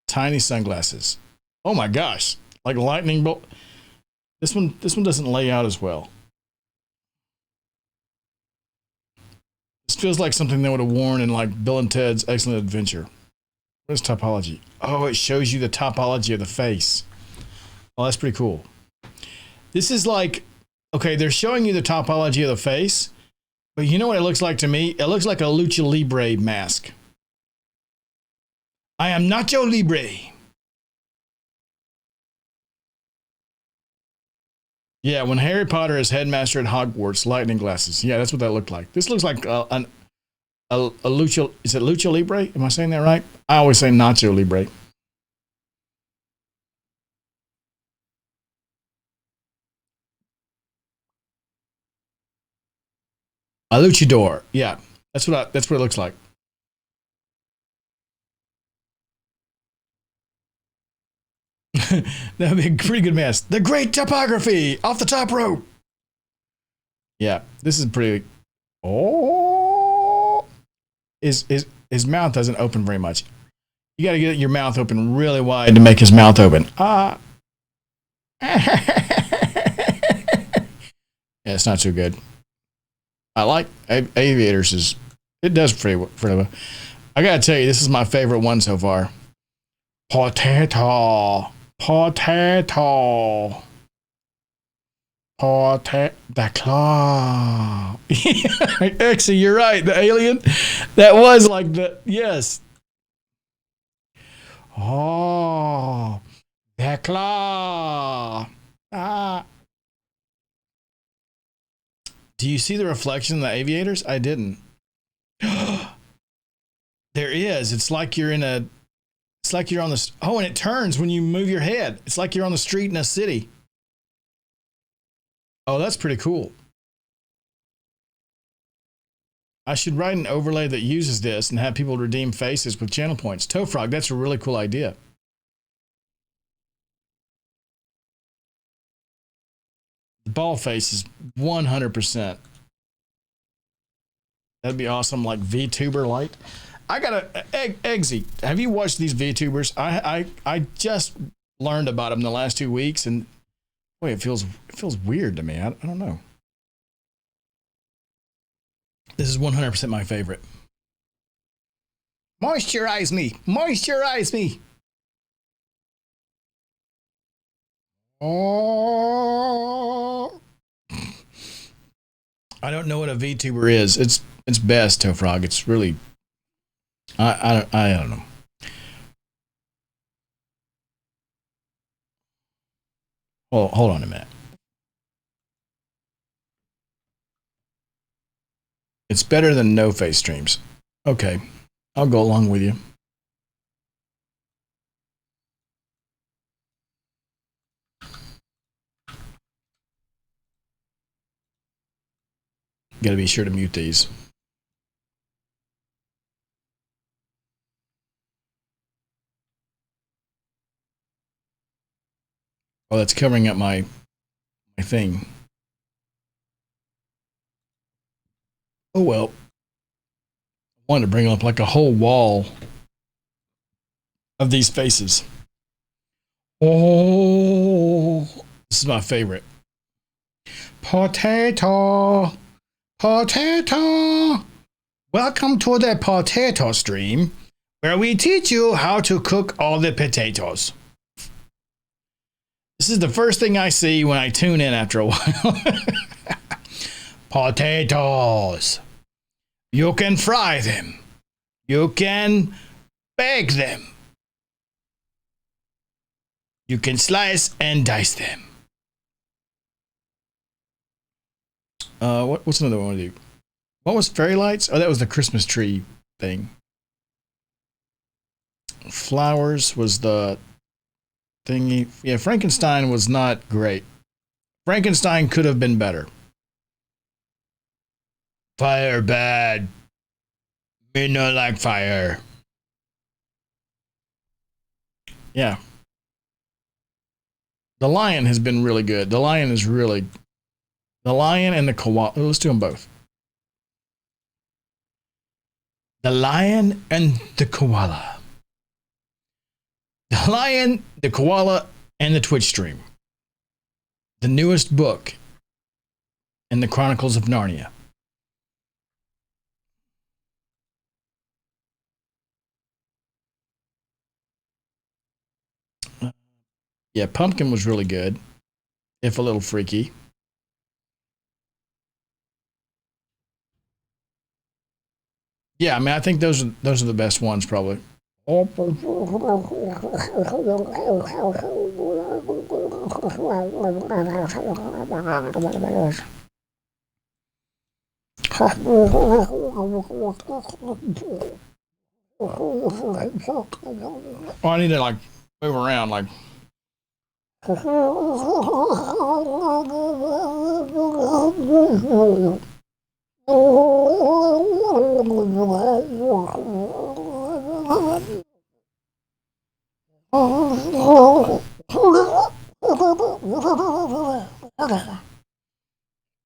tiny sunglasses. Oh my gosh, like lightning bolt. This one doesn't lay out as well. This feels like something they would have worn in like Bill and Ted's Excellent Adventure. What is topology? Oh, it shows you the topology of the face. Oh, that's pretty cool. This is like, okay, they're showing you the topology of the face, but you know what it looks like to me? It looks like a Lucha Libre mask. I am Nacho Libre. Yeah, when Harry Potter is headmaster at Hogwarts, lightning glasses. Yeah, that's what that looked like. This looks like a Lucha. Is it Lucha Libre? Am I saying that right? I always say Nacho Libre. A luchador. Yeah, that's what it looks like. That would be a pretty good mask. The Great Topography off the top rope. Yeah, this is pretty. Oh, his mouth doesn't open very much. You got to get your mouth open really wide to make his mouth open. Yeah, it's not too good. I like aviators. It does pretty well. I gotta tell you, this is my favorite one so far. Potato. The claw. Actually, you're right. The alien. That was like the, yes. Oh, the claw. Ah. Do you see the reflection in the aviators? I didn't. There is. It's like you're on the, oh, and it turns when you move your head. It's like you're on the street in a city. Oh, that's pretty cool. I should write an overlay that uses this and have people redeem faces with channel points. Toefrog, that's a really cool idea. The ball face is 100%. That'd be awesome, like VTuber light. I got a Eggsy. Have you watched these VTubers? I just learned about them the last 2 weeks, and boy, it feels weird to me. I don't know. This is 100% my favorite. Moisturize me. Moisturize me. Oh. I don't know what a VTuber is. It's best, Toefrog. It's really, I don't know. Hold on a minute. It's better than no face streams. Okay, I'll go along with you. Got to be sure to mute these. Oh, that's covering up my thing. Oh well. I wanted to bring up like a whole wall of these faces. Oh, this is my favorite. Potato, potato. Welcome to the potato stream, where we teach you how to cook all the potatoes. This is the first thing I see when I tune in after a while. Potatoes. You can fry them. You can bake them. You can slice and dice them. What's another one I want to do? What was fairy lights? Oh, that was the Christmas tree thing. Flowers was the thingy. Yeah, Frankenstein was not great. Frankenstein could have been better. Fire bad. Me not like fire. Yeah. The lion has been really good. The lion is really... The lion and the koala. Let's do them both. The lion and the koala. The lion, the koala, and the Twitch stream. The newest book in the Chronicles of Narnia. Yeah, Pumpkin was really good, if a little freaky. Yeah, I mean, I think those are the best ones, probably. Oh, I need to like move around, like. That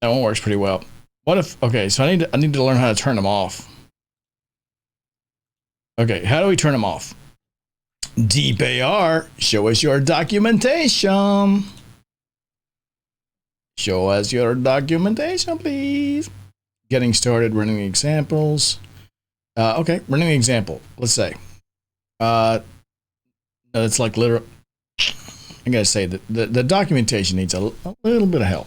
one works pretty well. What if? Okay, so I need to learn how to turn them off. Okay, how do we turn them off? Deep AR, show us your documentation. Show us your documentation, please. Getting started, running examples. Okay, running an example. Let's say. No, it's like literal. I gotta say that the documentation needs a little bit of help.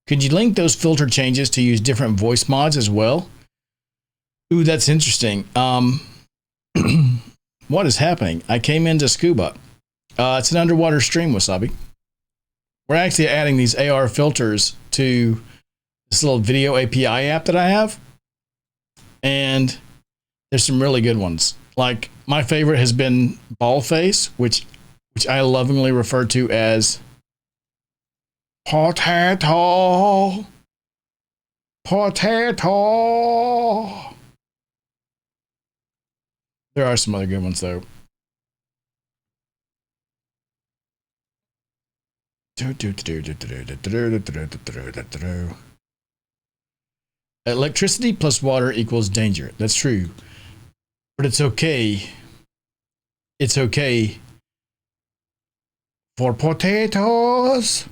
Could you link those filter changes to use different voice mods as well? Ooh, that's interesting. What is happening? I came into Scuba. It's an underwater stream, Wasabi. We're actually adding these AR filters to this little video API app that I have. And there's some really good ones. Like, my favorite has been Ball Face, which I lovingly refer to as potato. Potato. There are some other good ones, though. Electricity plus water equals danger. That's true. But it's okay. It's okay for potatoes.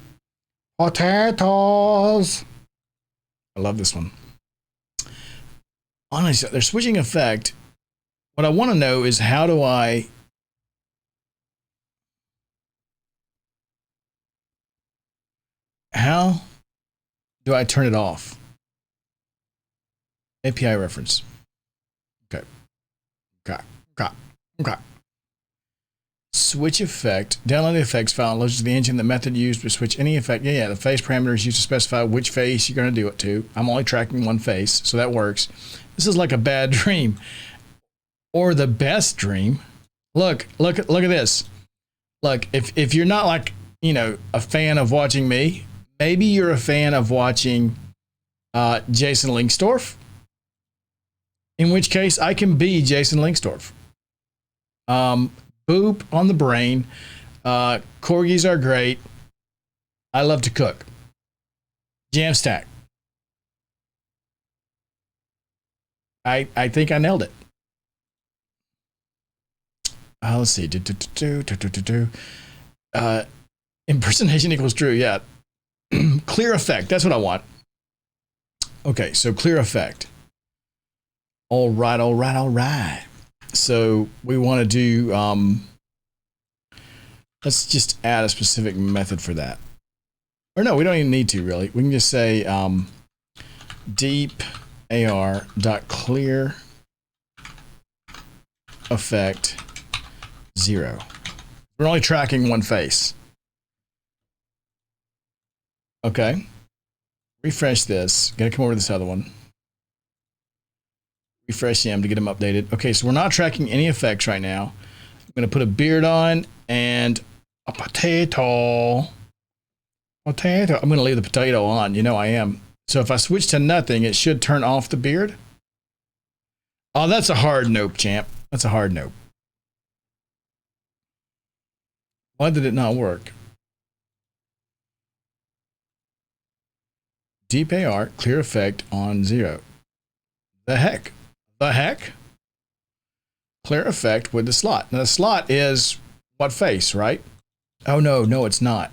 Potatoes. I love this one. Honestly, they're switching effect. What I want to know is how do I turn it off? API reference. Okay. Switch effect. Download the effects file. Loads the engine. The method used to switch any effect. Yeah. The face parameters used to specify which face you're going to do it to. I'm only tracking one face, so that works. This is like a bad dream. Or the best dream. Look at this. Look, if you're not like, a fan of watching me, maybe you're a fan of watching Jason Linksdorf. In which case, I can be Jason Linksdorf. Boop on the brain. Corgis are great. I love to cook. Jamstack. I think I nailed it. Let's see. Impersonation equals true. Yeah. Clear effect. That's what I want. Okay, so clear effect. All right. So we want to do, let's just add a specific method for that. Or no, we don't even need to really. We can just say deep ar.clear effect 0. We're only tracking one face. Okay. Refresh this. Gotta come over to this other one. Refresh him to get him updated. Okay, so we're not tracking any effects right now. I'm gonna put a beard on and a potato. I'm gonna leave the potato on. You know I am. So if I switch to nothing, it should turn off the beard. Oh, that's a hard nope, champ. That's a hard nope. Why did it not work? Deep AR, clear effect on 0. The heck? Clear effect with the slot. Now the slot is what face, right? Oh no, it's not.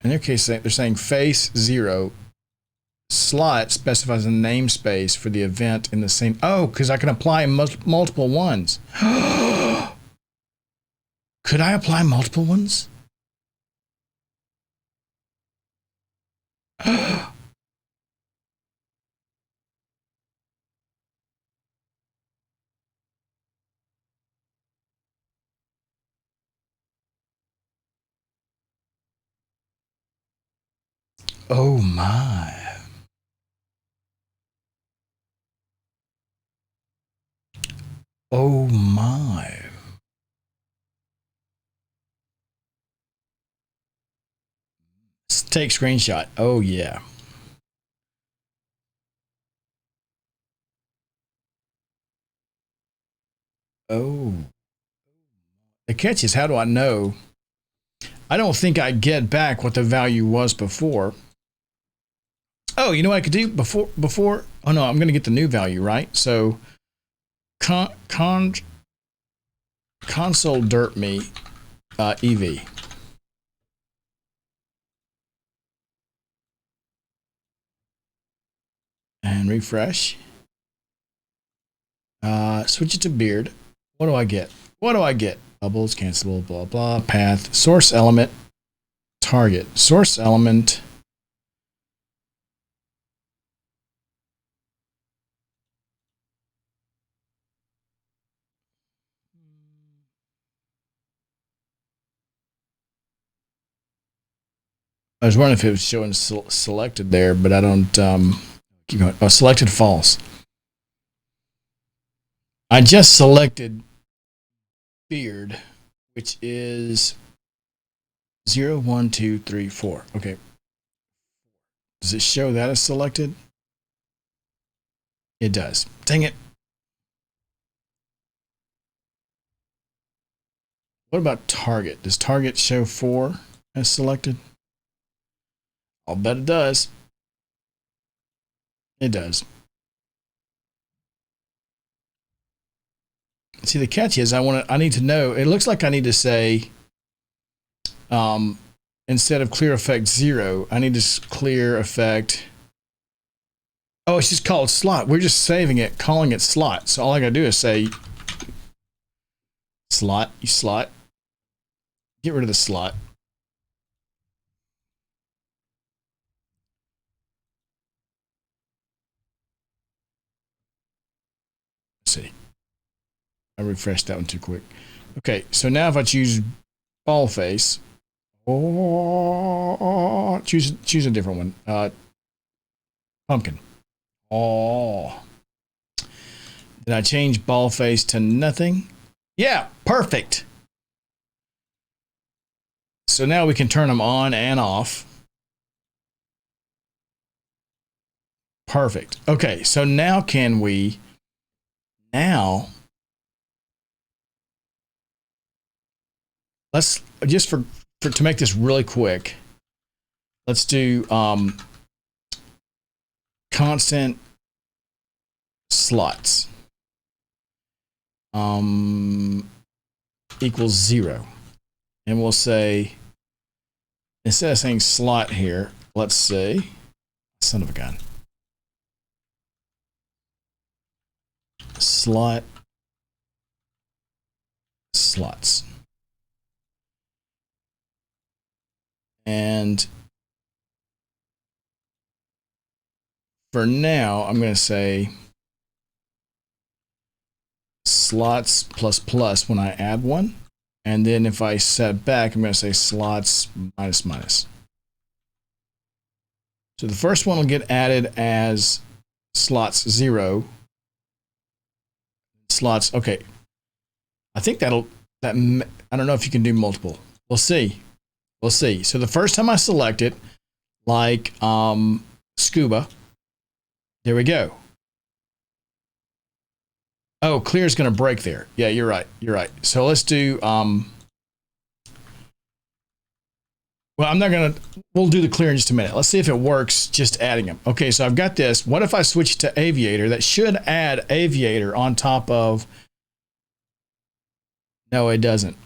In their case, they're saying face 0. Slot specifies a namespace for the event in the same. Oh, because I can apply multiple ones. Could I apply multiple ones? Oh my. Oh my. Let's take screenshot. Oh yeah. Oh. The catch is, how do I know? I don't think I get back what the value was before. Oh, you know what I could do before? Oh no, I'm going to get the new value, right? So console dirt me EV. And refresh. Switch it to beard. What do I get? Bubbles, cancelable, blah, blah, path, source element, target, source element. I was wondering if it was showing selected there, but I don't, keep going. Oh, selected false. I just selected beard, which is 0, 1, 2, 3, 4. Okay. Does it show that as selected? It does. Dang it. What about target? Does target show 4 as selected? I'll bet it does. It does. See, the catch is I need to know. It looks like I need to say, instead of clear effect 0, I need to clear effect. Oh, it's just called slot. We're just saving it, calling it slot. So all I gotta do is say slot, slot. Get rid of the slot. Let's see. I refreshed that one too quick. Okay, so now if I choose ball face, choose a different one. Pumpkin. Oh. Did I change ball face to nothing? Yeah, perfect. So now we can turn them on and off. Perfect. Okay, so now can we, now, let's, just for to make this really quick, let's do constant slots equals 0. And we'll say, instead of saying slot here, let's say, son of a gun, slot slots. And for now, I'm going to say slots plus plus when I add one. And then if I set back, I'm going to say slots minus minus. So the first one will get added as slots 0. Slots, okay. I think I don't know if you can do multiple. We'll see. We'll see. So the first time I select it, like scuba, there we go. Oh, clear is going to break there. Yeah, you're right. You're right. So let's do, well, I'm not going to, we'll do the clear in just a minute. Let's see if it works just adding them. Okay, so I've got this. What if I switch to aviator? That should add aviator on top of, no, it doesn't.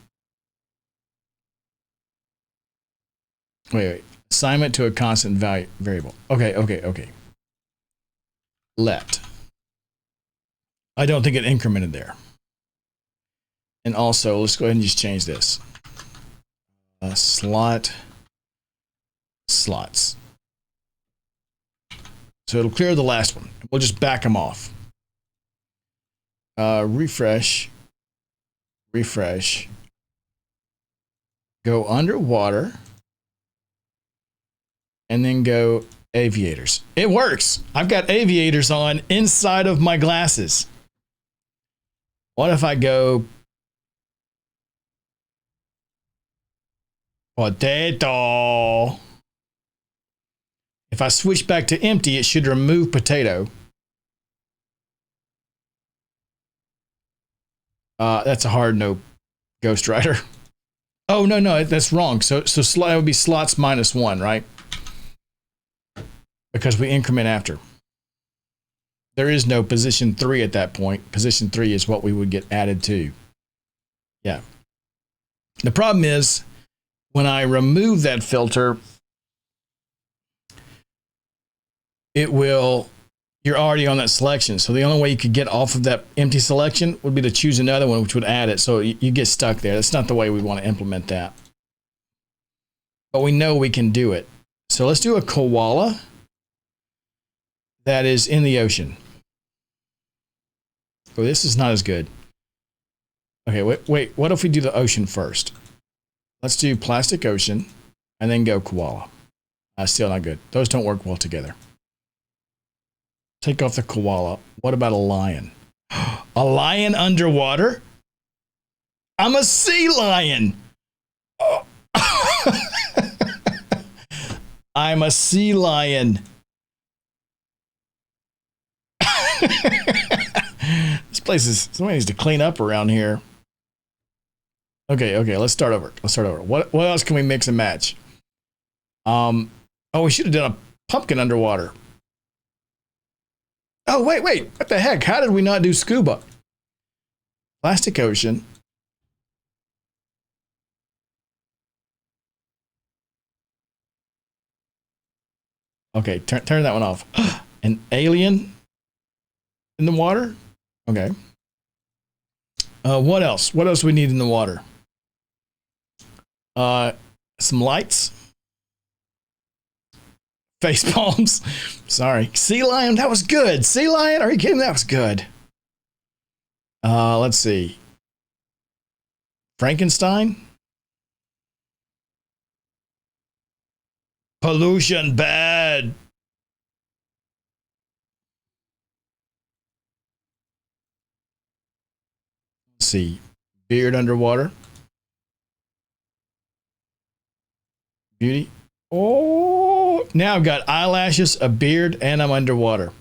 Wait. Assignment to a constant value variable. Okay. Let. I don't think it incremented there. And also, let's go ahead and just change this. Slots. So it'll clear the last one. We'll just back them off. Refresh. Go underwater. And then go aviators. It works. I've got aviators on inside of my glasses. What if I go potato? If I switch back to empty, it should remove potato. That's a hard no, Ghost Rider. Oh, no, that's wrong. So it would be slots minus 1, right? Because we increment after. There is no position 3 at that point. Position 3 is what we would get added to. Yeah. The problem is, when I remove that filter, it will, you're already on that selection. So the only way you could get off of that empty selection would be to choose another one, which would add it. So you get stuck there. That's not the way we want to implement that. But we know we can do it. So let's do a koala that is in the ocean. Oh, this is not as good. Okay, wait. What if we do the ocean first? Let's do plastic ocean and then go koala. Still not good. Those don't work well together. Take off the koala. What about a lion? A lion underwater? I'm a sea lion. Oh. I'm a sea lion. This place is, somebody needs to clean up around here. Okay, let's start over. What else can we mix and match? Oh, we should have done a pumpkin underwater. Oh, wait. What the heck? How did we not do scuba? Plastic ocean. Okay, turn that one off. An alien in the water? Okay. What else? What else do we need in the water? Some lights. Face palms. Sorry. Sea lion, that was good. Sea lion, are you kidding? That was good. Let's see. Frankenstein. Pollution bad. Let's see. Beard underwater. Beauty. Oh, now I've got eyelashes, a beard, and I'm underwater.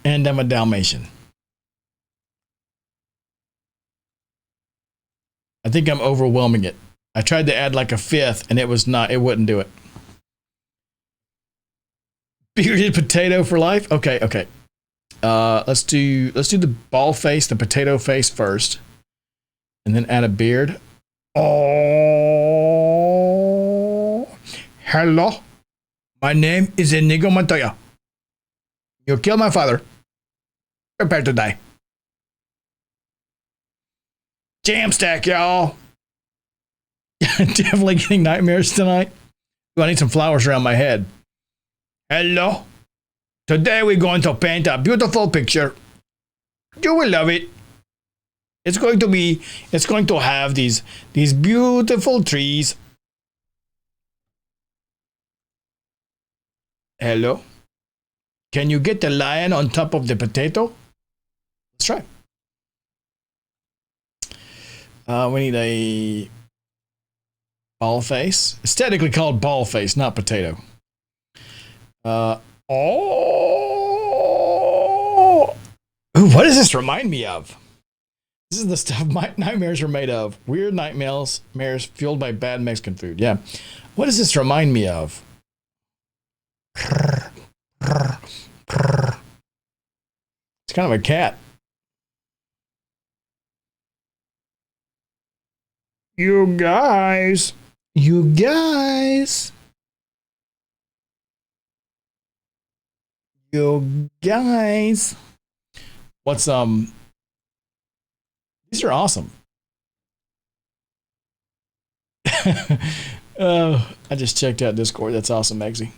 And I'm a Dalmatian. I think I'm overwhelming it. I tried to add like a fifth and it wouldn't do it. Bearded potato for life? Okay, okay. Let's do the ball face, the potato face first. And then add a beard. Oh, hello. My name is Inigo Montoya. You killed my father. Prepare to die. Jam stack, y'all. Definitely getting nightmares tonight. Ooh, I need some flowers around my head. Hello. Today we're going to paint a beautiful picture. You will love it. It's going to have these beautiful trees. Hello. Can you get the lion on top of the potato? Let's try. We need a ball face. It's technically called ball face, not potato. Ooh, what does this remind me of? This is the stuff my nightmares are made of. Weird nightmares fueled by bad Mexican food. Yeah. What does this remind me of? It's kind of a cat. You guys. What's these are awesome. Oh, I just checked out Discord. That's awesome, Eggsy.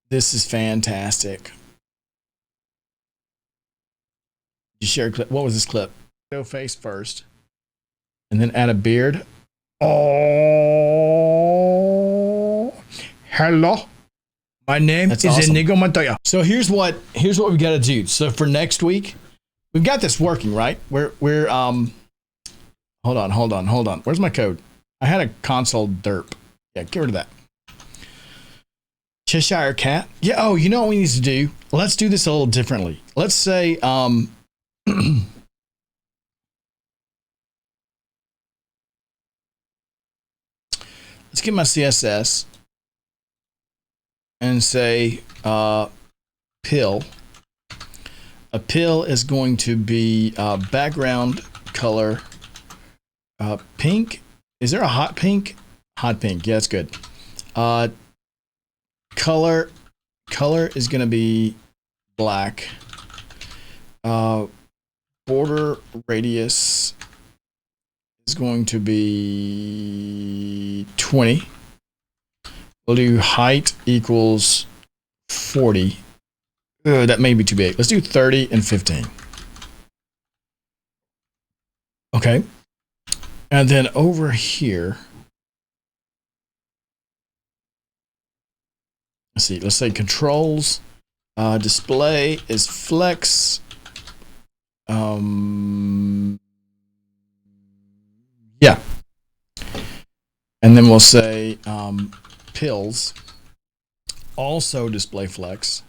This is fantastic. You share a clip. What was this clip? Go face first, and then add a beard. Oh, hello. My name is awesome. Inigo Montoya. So here's what we got to do. So for next week, we've got this working, right? We're hold on. Where's my code? I had a console derp. Yeah, get rid of that. Cheshire Cat. Yeah. Oh, you know what we need to do? Let's do this a little differently. Let's say let's get my CSS and say pill. A pill is going to be background color pink. Is there a hot pink? Hot pink. Yeah, that's good. Color is going to be black. Border radius is going to be 20. We'll do height equals 40. That may be too big. Let's do 30 and 15. Okay. And then over here, let's see. Let's say controls. Display is flex. Yeah. And then we'll say pills. Also display flex.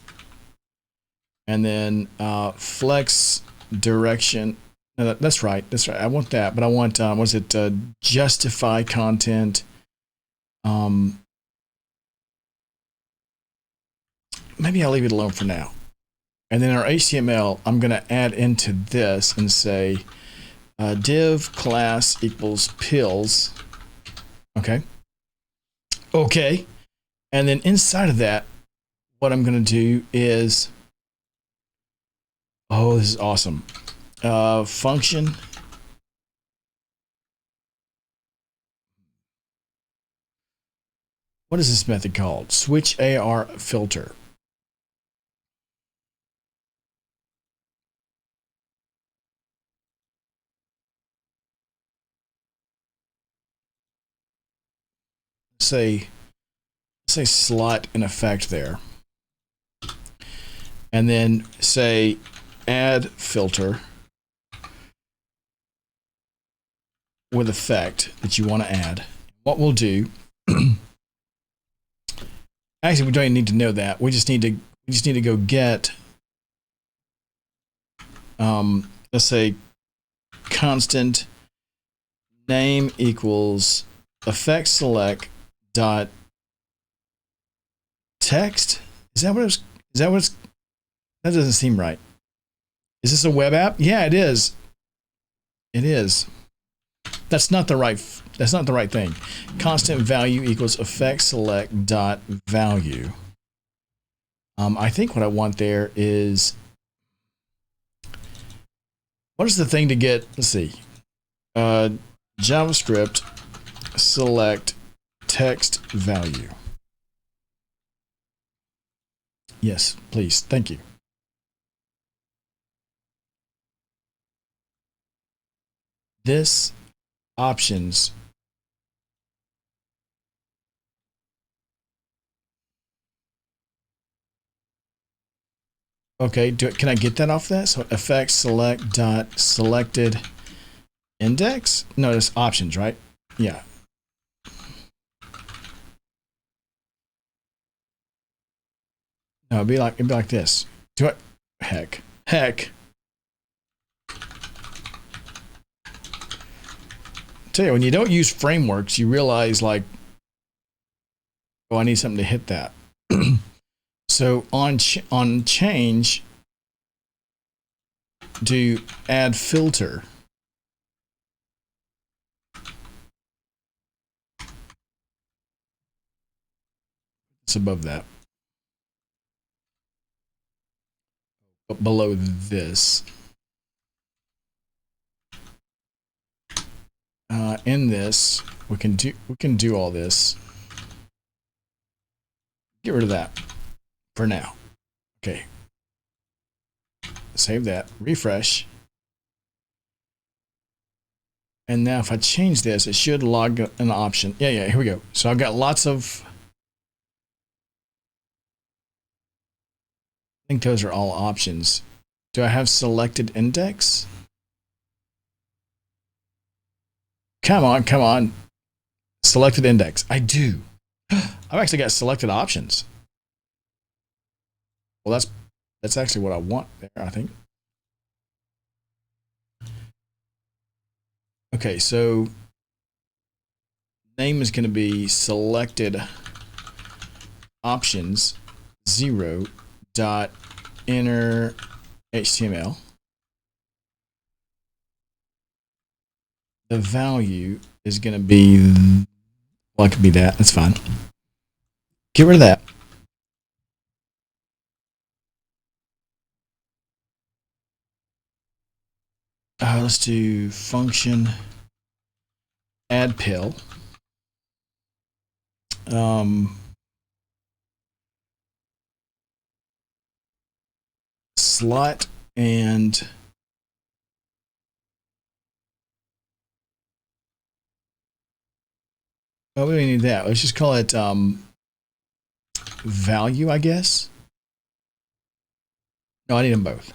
And then flex direction. No, that's right. I want that, but I want was it justify content? Maybe I'll leave it alone for now. And then our HTML, I'm going to add into this and say div class equals pills. Okay. Okay. And then inside of that, what I'm going to do is, oh, this is awesome. Function. What is this method called? Switch AR filter. Say slot in effect there. And then say add filter. with effect that you want to add. What we'll do, actually, we don't even need to know that. We just need to go get, let's say, constant name equals effect select dot text. Is that what it's? That doesn't seem right. Is this a web app? Yeah, it is. It is. That's not the right thing. Constant value equals effect select dot value. I think what I want there is, what is the thing to get? Let's see. JavaScript select text value. Yes, please. Thank you. This options. Okay, can I get that off that? So effect select dot selected index? No, it's options, right? Yeah. No, it'd be like this. Do it. Heck. Tell you, when you don't use frameworks, you realize like, oh, I need something to hit that. So on change, do add filter. It's above that. But below this. In this, we can do all this. Get rid of that for now. Okay. Save that. Refresh. And now if I change this, it should log an option. Yeah, here we go. So I've got lots of, I think those are all options. Do I have selected index? Come on. Selected index. I do. I've actually got selected options. Well, that's actually what I want there, I think. Okay, so name is going to be selected options 0 dot inner HTML. The value is going to be, well, it could be that. That's fine. Get rid of that. Let's do function add pill. Slot and oh, we don't need that. Let's just call it value, I guess. No, I need them both.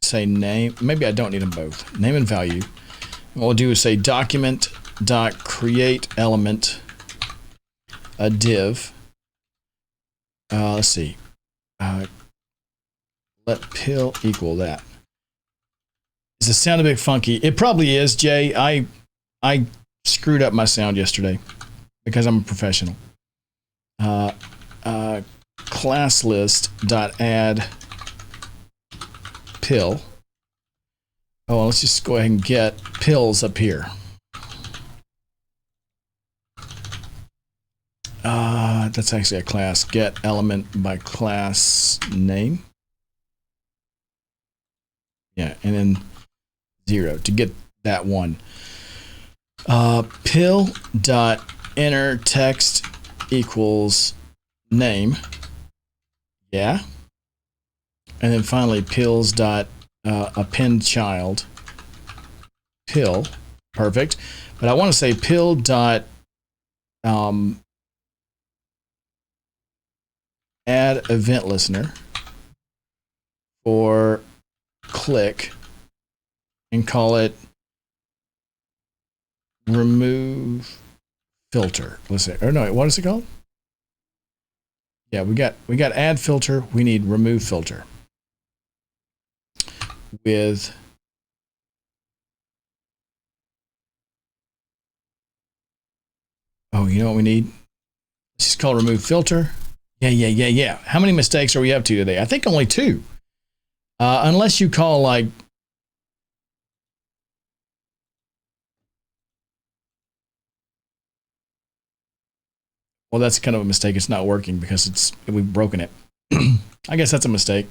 Say name. Maybe I don't need them both. Name and value. What we'll do is say document dot create element a div. Let's see. Let pill equal that. Does it sound a bit funky? It probably is, Jay. I screwed up my sound yesterday because I'm a professional. Class list dot add pill. Oh, let's just go ahead and get pills up here. That's actually a class. Get element by class name. Yeah, and then 0 to get that one. Pill dot inner text equals name. Yeah. And then finally pills dot append child pill. Perfect. But I want to say pill dot add event listener for click and call it remove filter. Let's say, or no, what is it called? Yeah, we got add filter. We need remove filter with you know what we need? Let's just call it remove filter. Yeah. How many mistakes are we up to today? I think only 2. Unless you call like, well, that's kind of a mistake. It's not working because we've broken it. I guess that's a mistake.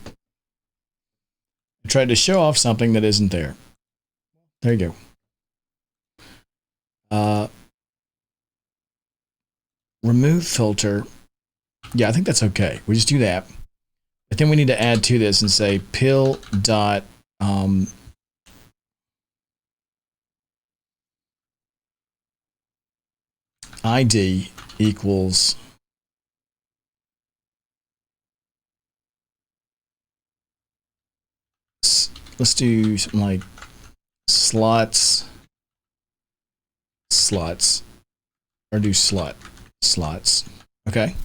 I tried to show off something that isn't there. There you go. Remove filter. Yeah, I think that's okay. We just do that. But then we need to add to this and say pill dot ID equals let's do something like slots or do slots. Okay.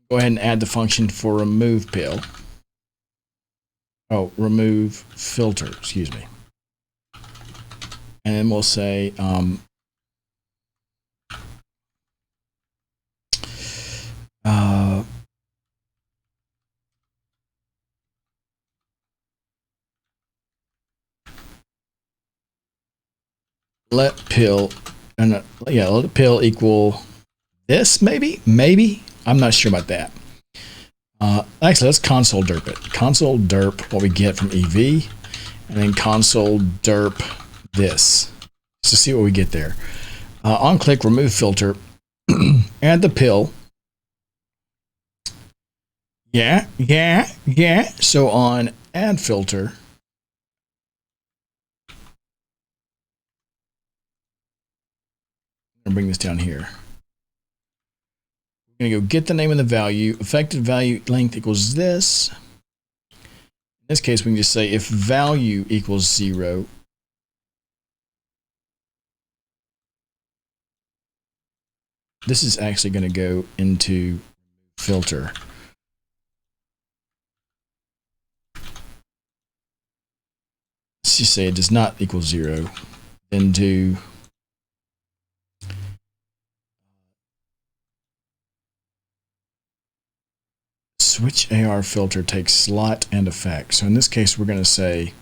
Go ahead and add the function for remove pill. Oh, remove filter, excuse me. And then we'll say let pill let pill equal this, maybe. I'm not sure about that. Actually, let's console derp it. Console derp what we get from EV, and then console derp this, just to see what we get there. On click, remove filter, add the pill. Yeah. So on add filter, I'm gonna bring this down here. We're gonna go get the name and the value. Affected value length equals this. In this case, we can just say if value equals 0, this is actually going to go into filter. Let's just say it does not equal 0. Then do switch AR filter takes slot and effect. So in this case, we're going to say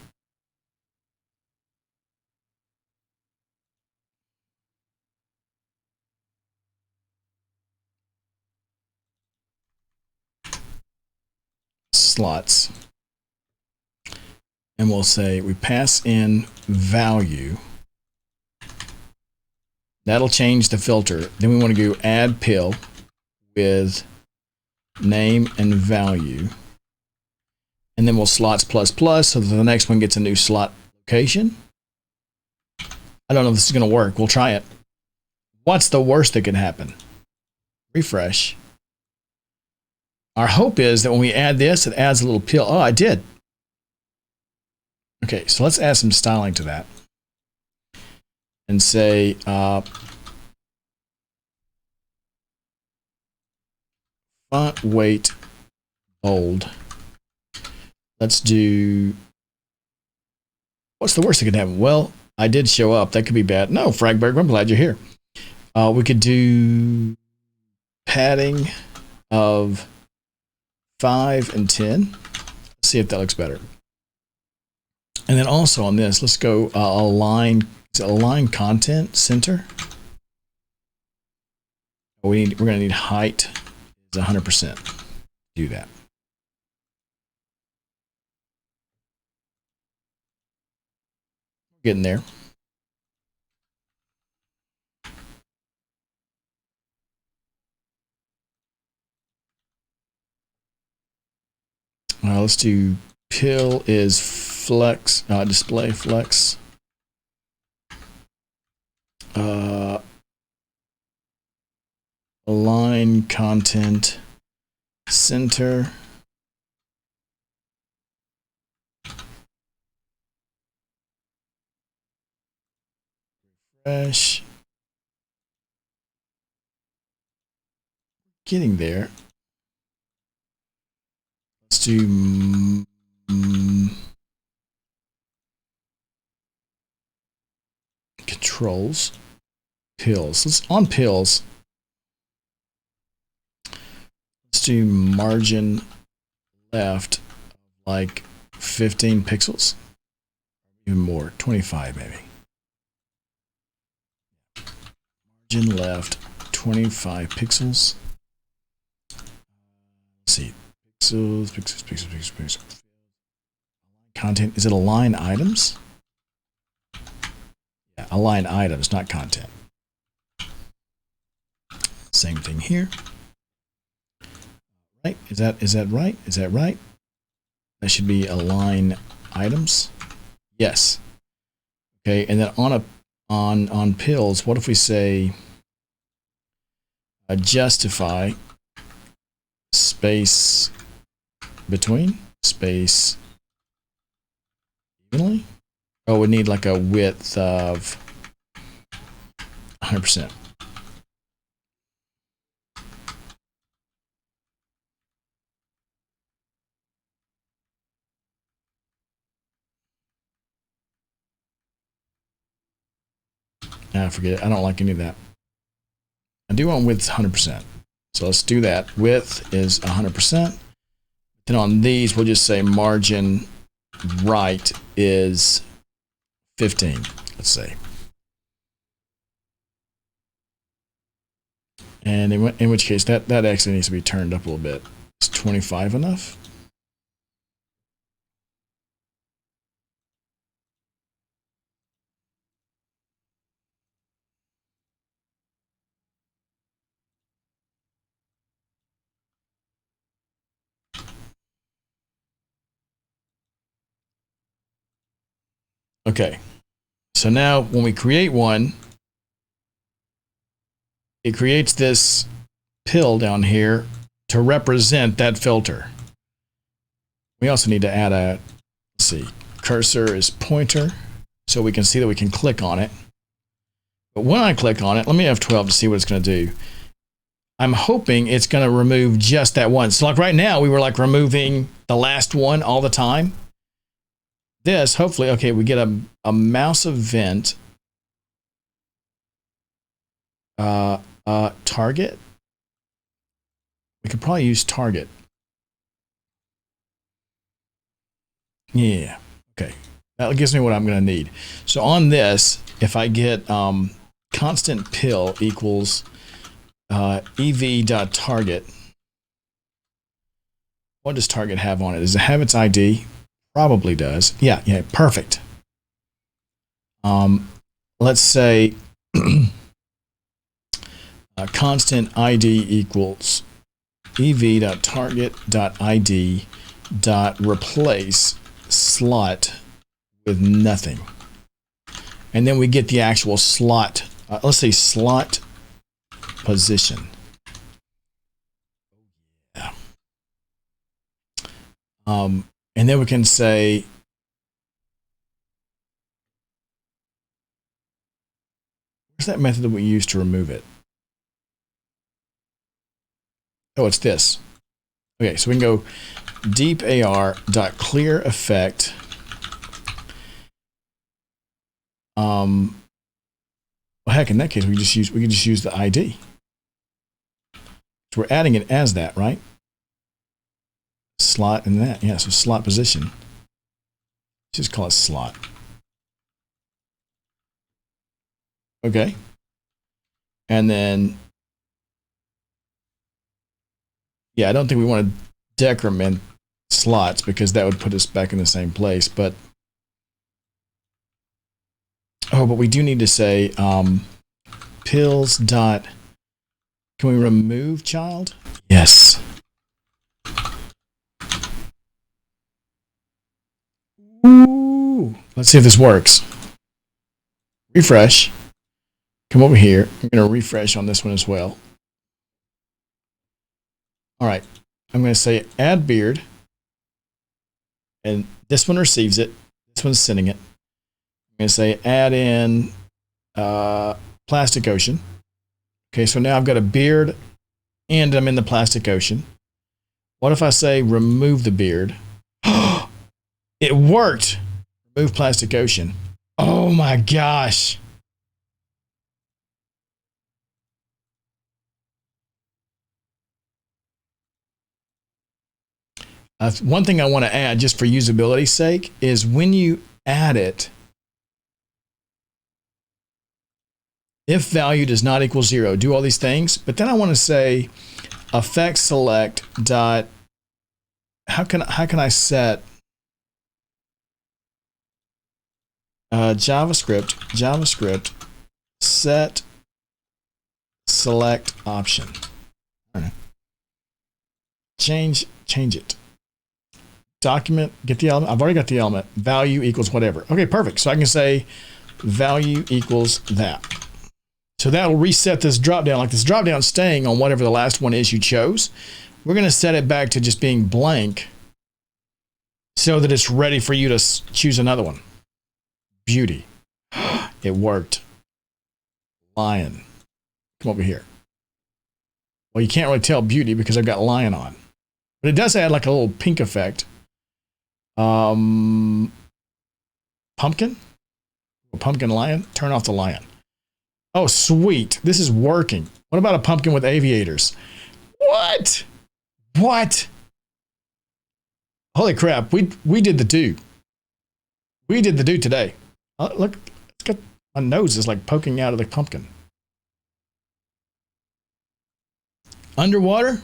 slots. And we'll say we pass in value. That'll change the filter. Then we want to go add pill with name and value. And then we'll slots plus plus so that the next one gets a new slot location. I don't know if this is going to work. We'll try it. What's the worst that could happen? Refresh. Our hope is that when we add this, it adds a little pill. Oh, I did. Okay, so let's add some styling to that. And say font weight bold. Let's do, what's the worst that could happen? Well, I did show up. That could be bad. No, Fragberg, I'm glad you're here. We could do padding of 5 and 10. Let's see if that looks better. And then also on this, let's go align content center. We're going to need height is 100%. Do that. Getting there. Let's do pill is flex, display flex. Align content center. Refresh. Getting there. Let's do controls. Pills. Let's on pills. Let's do margin left like 15 pixels. Even more, 25 maybe. Margin left 25 pixels. Let's see. Pixels. Content. Is it align items? Yeah, align items, not content. Same thing here. Right? Is that right? Is that right? That should be align items. Yes. Okay, and then on pills, what if we say justify space between space evenly? Oh, we need like a width of 100%. Nah, forget it. I don't like any of that. I do want width 100%. So let's do that. Width is 100%. Then on these, we'll just say margin right is 15, let's say. And in which case, that actually needs to be turned up a little bit. Is 25 enough? Okay. So now when we create one, it creates this pill down here to represent that filter. We also need to add a, let's see, cursor is pointer, so we can see that we can click on it. But when I click on it, let me have 12 to see what it's going to do. I'm hoping it's going to remove just that one. So like right now, we were like removing the last one all the time. This, hopefully, okay, we get a mouse event target. We could probably use target. Yeah, okay. That gives me what I'm going to need. So on this, if I get constant pill equals ev.target, what does target have on it? Does it have its ID? Probably does. Yeah, perfect. Let's say constant ID equals ev.target.id.replace slot with nothing. And then we get the actual slot, let's say slot position. Yeah. And then we can say where's that method that we use to remove it? Oh, it's this. Okay, so we can go deepar.clear effect. Well, heck, in that case, we can just use the ID. So we're adding it as that, right? Slot in that, yeah. So slot position. Just call it slot. Okay. And then, yeah, I don't think we want to decrement slots because that would put us back in the same place. But but we do need to say pills dot. Can we remove child? Yes. Ooh. Let's see if this works. Refresh. Come over here. I'm going to refresh on this one as well. All right. I'm going to say add beard. And this one receives it. This one's sending it. I'm going to say add in Plastic ocean. Okay, so now I've got a beard and I'm in the plastic ocean. What if I say remove the beard? It worked. Remove plastic ocean. Oh my gosh. One thing I want to add, just for usability's sake, is when you add it, if value does not equal 0, do all these things. But then I want to say effect select dot. How can I set JavaScript set select option. I don't know. Change it. Document, get the element. I've already got the element. Value equals whatever. Okay, perfect. So I can say value equals that. So that will reset this dropdown. Like this dropdown staying on whatever the last one is you chose. We're going to set it back to just being blank so that it's ready for you to choose another one. Beauty. It worked. Lion. Come over here. Well, you can't really tell beauty because I've got lion on. But it does add like a little pink effect. Pumpkin? A pumpkin lion? Turn off the lion. Oh, sweet. This is working. What about a pumpkin with aviators? What? What? Holy crap. We did the do. We did the do today. Look, it's got, my nose is like poking out of the pumpkin. Underwater?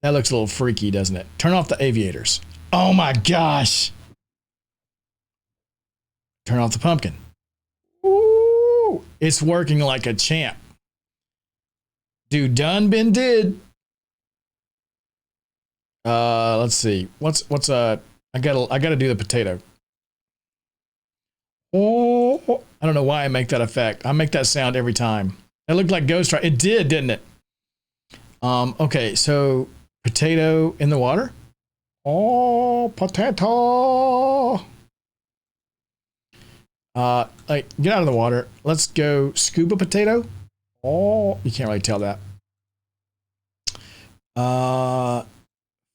That looks a little freaky, doesn't it? Turn off the aviators. Oh my gosh. Turn off the pumpkin. Ooh, it's working like a champ. Do done been did. Let's see. What's I gotta do the potato. Oh, I don't know why I make that effect. I make that sound every time. It looked like Ghost Rider. It did, didn't it? Okay, so potato in the water. Oh, potato. Like, get out of the water. Let's go scuba potato. Oh, you can't really tell that.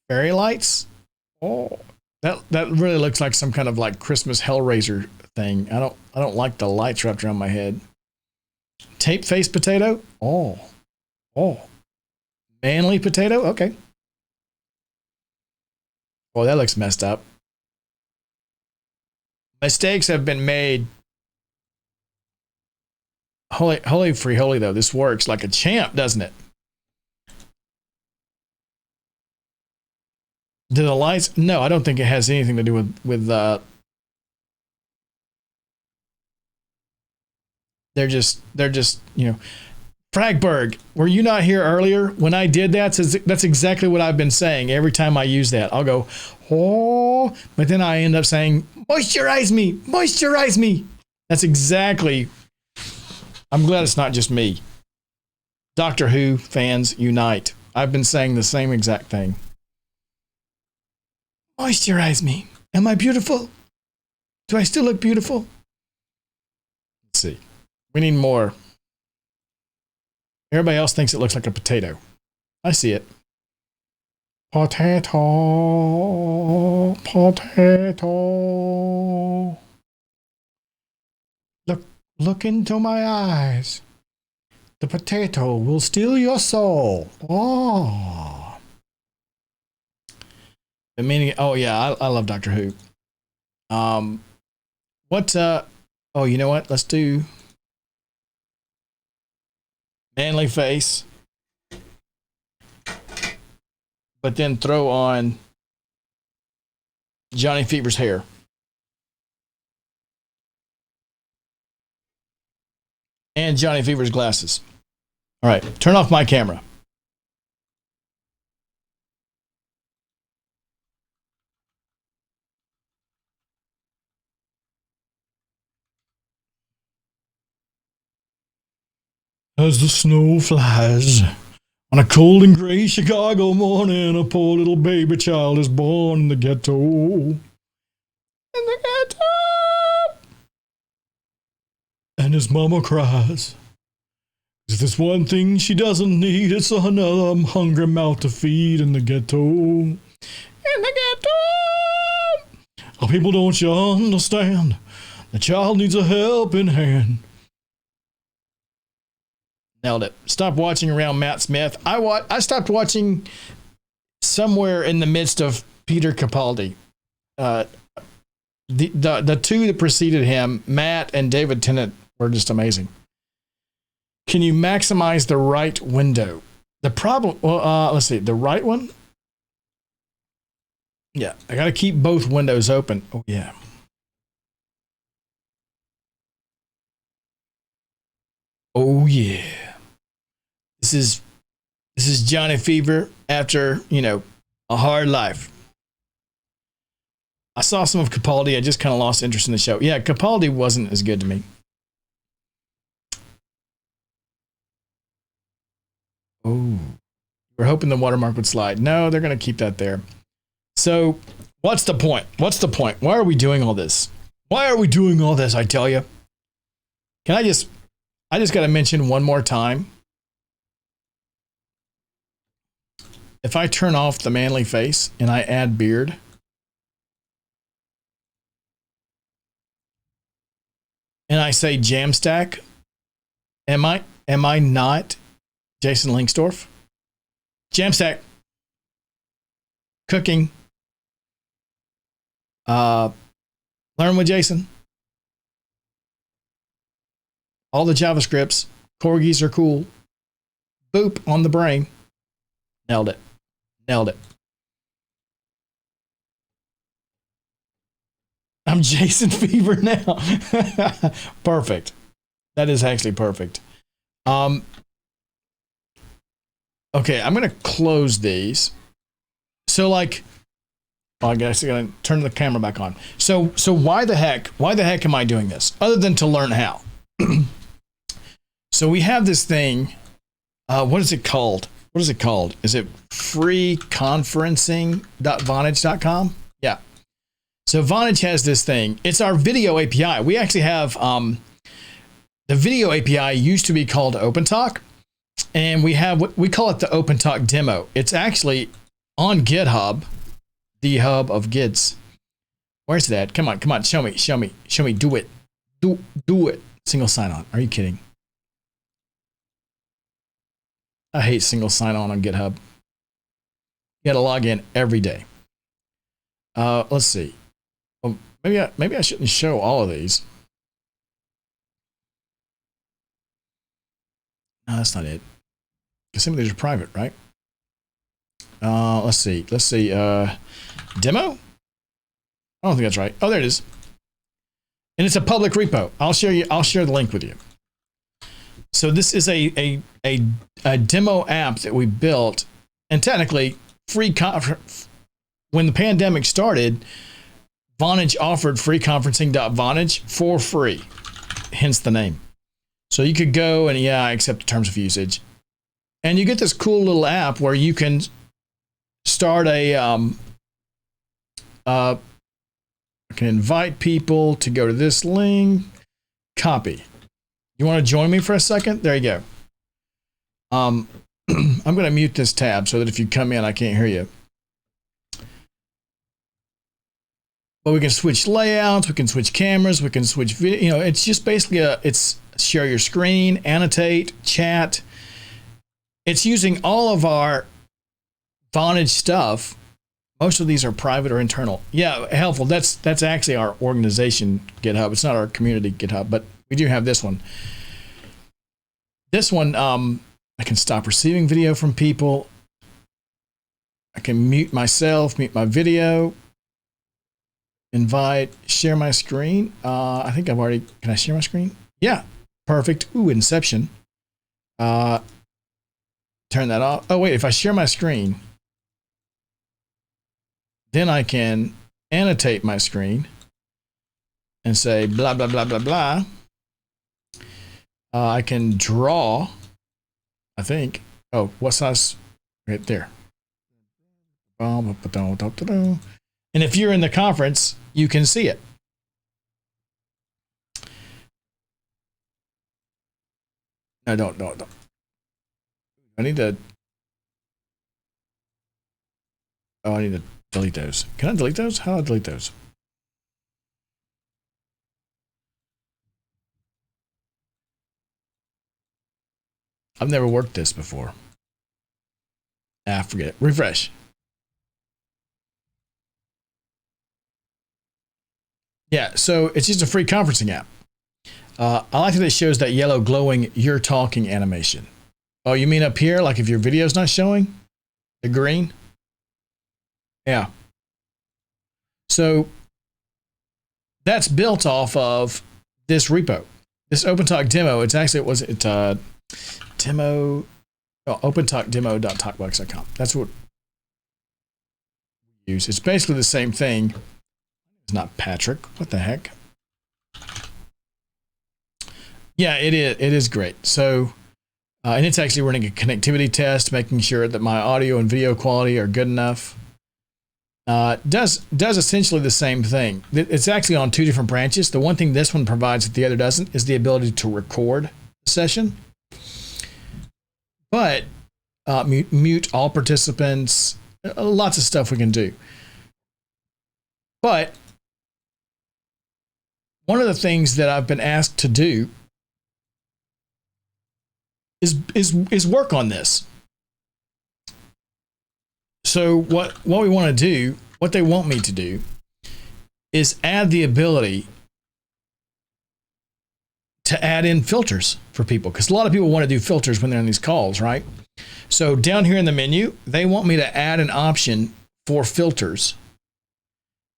Fairy lights. Oh, that really looks like some kind of like Christmas Hellraiser thing. I don't like the lights wrapped around my head. Tape face potato. Oh, manly potato. Okay. Oh, that looks messed up. Mistakes have been made. Holy free holy though, this works like a champ, doesn't it? Do the lights? No, I don't think it has anything to do with they're just you know. Fragberg, were you not here earlier when I did that? That's exactly what I've been saying every time I use that. I'll go, oh, but then I end up saying, moisturize me, moisturize me. That's exactly. I'm glad it's not just me. Doctor Who fans unite. I've been saying the same exact thing. Moisturize me. Am I beautiful? Do I still look beautiful? Let's see. We need more. Everybody else thinks it looks like a potato. I see it. Potato. Potato. Look into my eyes. The potato will steal your soul. Oh. The meaning. Oh yeah, I love Doctor Who. What? Oh, you know what? Let's do manly face, but then throw on Johnny Fever's hair. And Johnny Fever's glasses. All right, turn off my camera. As the snow flies on a cold and gray Chicago morning, a poor little baby child is born in the ghetto. In the ghetto. and his mama cries. If there's one thing she doesn't need, it's another hungry mouth to feed in the ghetto. In the ghetto! Oh, people, don't you understand? The child needs a helping hand. Nailed it. Stop watching around Matt Smith. I stopped watching somewhere in the midst of Peter Capaldi. The two that preceded him, Matt and David Tennant, were just amazing. Can you maximize the right window? The problem, let's see, the right one? Yeah, I got to keep both windows open. Oh, yeah. Oh, yeah. This is Johnny Fever after, a hard life. I saw some of Capaldi. I just kind of lost interest in the show. Yeah, Capaldi wasn't as good to me. Oh, we're hoping the watermark would slide. No, they're going to keep that there. So what's the point? What's the point? Why are we doing all this? Why are we doing all this? I tell you. I just got to mention one more time. If I turn off the manly face and I add beard, and I say Jamstack, am I not Jason Linksdorf? Jamstack. Cooking. Learn with Jason. All the JavaScripts. Corgis are cool. Boop on the brain. Nailed it. Nailed it. I'm Jason Fever now. Perfect. That is actually perfect. Okay, I'm going to close these. So I guess I'm going to turn the camera back on. So why the heck am I doing this? Other than to learn how. So we have this thing. What is it called? What is it called? Is it freeconferencing.vonage.com? Yeah. So Vonage has this thing. It's our video API. We actually have the video API used to be called OpenTalk, and we have what we call it the OpenTalk demo. It's actually on GitHub, the hub of Gids. Where's that? Come on, show me. Do it. Do it. Single sign-on. Are you kidding? I hate single sign-on GitHub. You got to log in every day. Let's see. Well, maybe I shouldn't show all of these. No, that's not it. Because some of these are private, right? Let's see. Demo? I don't think that's right. Oh, there it is. And it's a public repo. I'll share the link with you. So this is a demo app that we built, and technically free. When the pandemic started, Vonage offered freeconferencing.vonage for free, hence the name. So you could go and I accept the terms of usage, and you get this cool little app where you can start I can invite people to go to this link, copy. You want to join me for a second? There you go. I'm going to mute this tab so that if you come in, I can't hear you. But we can switch layouts, we can switch cameras, we can switch video. It's just basically it's share your screen, annotate, chat. It's using all of our Vonage stuff. Most of these are private or internal. Yeah, helpful. That's actually our organization GitHub. It's not our community GitHub, but we do have this one. This one, I can stop receiving video from people. I can mute myself, mute my video, invite, share my screen. I think I've already, can I share my screen? Yeah, perfect. Ooh, Inception. Turn that off. Oh, wait, if I share my screen, then I can annotate my screen and say blah, blah, blah, blah, blah. I can draw, I think. Oh, what size? Right there. And if you're in the conference, you can see it. No, don't. I need to. Oh, I need to delete those. Can I delete those? How do I delete those? I've never worked this before. Ah, forget it. Refresh. Yeah, so it's just a free conferencing app. I like that it shows that yellow glowing "you're talking" animation. Oh, you mean up here, like if your video's not showing? The green? Yeah. So that's built off of this repo. This OpenTalk demo, it's actually, demo, opentalkdemo.talkbox.com. That's what we use. It's basically the same thing. It's not Patrick. What the heck? Yeah, it is. It is great. So, and it's actually running a connectivity test, making sure that my audio and video quality are good enough. Does essentially the same thing. It's actually on two different branches. The one thing this one provides that the other doesn't is the ability to record the session. But mute all participants, lots of stuff we can do. But one of the things that I've been asked to do is work on this. So what we want to do, what they want me to do, is add the ability to add in filters for people, because a lot of people want to do filters when they're on these calls, right? So down here in the menu, they want me to add an option for filters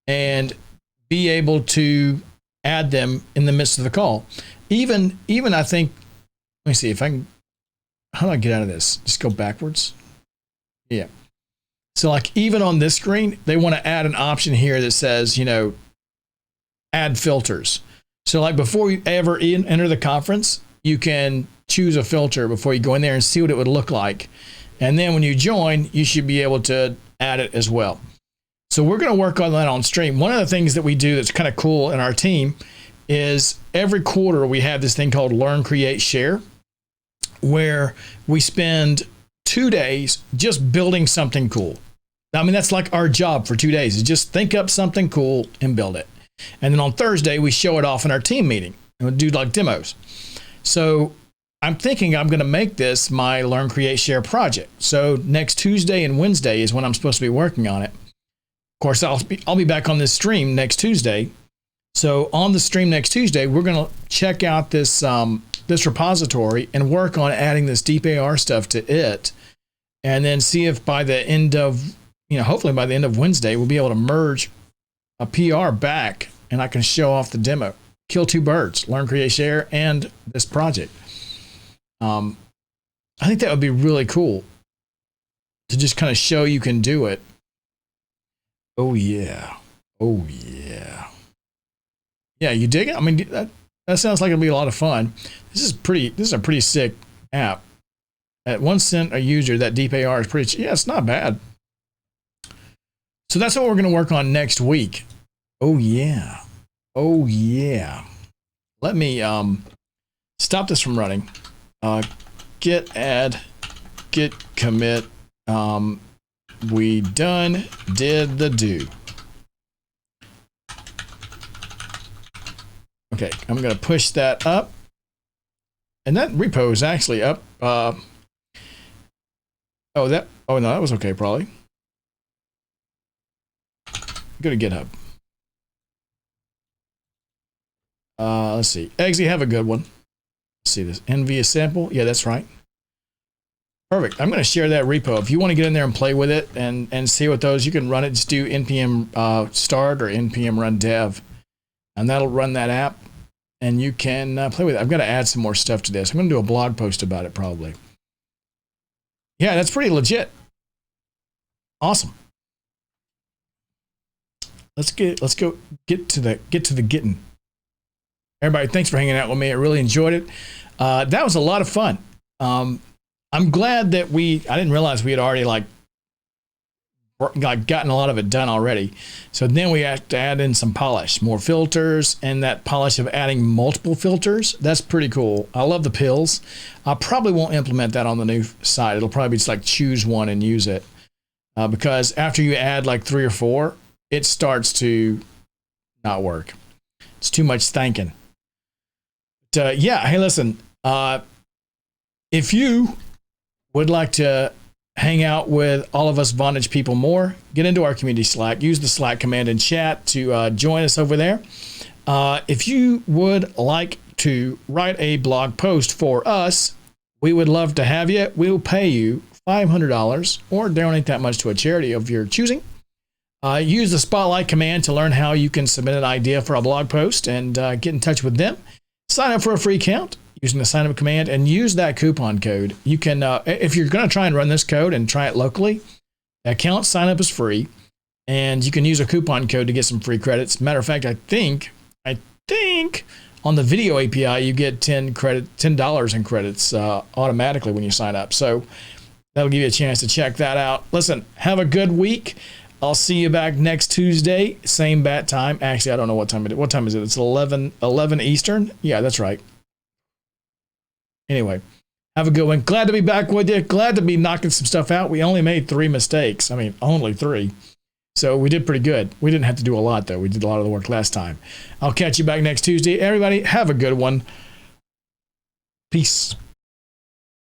and be able to add them in the midst of the call. Even I think, let me see if I can, how do I get out of this? Just go backwards. Yeah. So like even on this screen, they want to add an option here that says, add filters. So like before you ever enter the conference, you can choose a filter before you go in there and see what it would look like. And then when you join, you should be able to add it as well. So we're going to work on that on stream. One of the things that we do that's kind of cool in our team is every quarter we have this thing called Learn, Create, Share, where we spend 2 days just building something cool. I mean, that's like our job for 2 days, is just think up something cool and build it. And then on Thursday, we show it off in our team meeting and we'll do like demos. So I'm thinking I'm going to make this my Learn, Create, Share project. So next Tuesday and Wednesday is when I'm supposed to be working on it. Of course, I'll be back on this stream next Tuesday. So on the stream next Tuesday, we're going to check out this this repository and work on adding this deep AR stuff to it, and then see if by the end of, hopefully by the end of Wednesday, we'll be able to merge a PR back and I can show off the demo. Kill two birds, Learn, Create, Share, and this project. I think that would be really cool to just kind of show you can do it. Oh yeah. Oh yeah. Yeah, you dig it? I mean, that sounds like it'll be a lot of fun. This is a pretty sick app. At 1 cent a user, that deep AR is pretty, yeah, it's not bad. So that's what we're going to work on next week. Oh yeah. Oh yeah. Let me stop this from running. Git add, git commit. We done did the do. Okay, I'm going to push that up. And that repo is actually up. Oh no, that was okay, probably. Go to GitHub. Let's see. Eggsy, have a good one. Let's see this. NVIDIA sample. Yeah, that's right. Perfect. I'm going to share that repo. If you want to get in there and play with it and see what those, you can run it. Just do npm start or npm run dev, and that'll run that app, and you can play with it. I've got to add some more stuff to this. I'm going to do a blog post about it probably. Yeah, that's pretty legit. Awesome. Let's go get to the getting. Everybody, thanks for hanging out with me. I really enjoyed it. That was a lot of fun. I'm glad that I didn't realize we had already like like gotten a lot of it done already. So then we have to add in some polish, more filters, and that polish of adding multiple filters. That's pretty cool. I love the pills. I probably won't implement that on the new site. It'll probably be just like choose one and use it. Because after you add like 3 or 4, it starts to not work. It's too much thinking. But yeah, hey, listen, if you would like to hang out with all of us Vonage people more, get into our community Slack, use the Slack command in chat to join us over there. If you would like to write a blog post for us, we would love to have you. We'll pay you $500 or donate that much to a charity of your choosing. Use the Spotlight command to learn how you can submit an idea for a blog post and get in touch with them. Sign up for a free account using the sign up command and use that coupon code. You can, if you're going to try and run this code and try it locally, account sign up is free, and you can use a coupon code to get some free credits. Matter of fact, I think on the video API you get $10 in credits automatically when you sign up. So that'll give you a chance to check that out. Listen, have a good week. I'll see you back next Tuesday, same bat time. Actually, I don't know what time it is. What time is it? It's 11 Eastern. Yeah, that's right. Anyway, have a good one. Glad to be back with you. Glad to be knocking some stuff out. We only made 3 mistakes. I mean, only 3. So we did pretty good. We didn't have to do a lot, though. We did a lot of the work last time. I'll catch you back next Tuesday. Everybody, have a good one. Peace.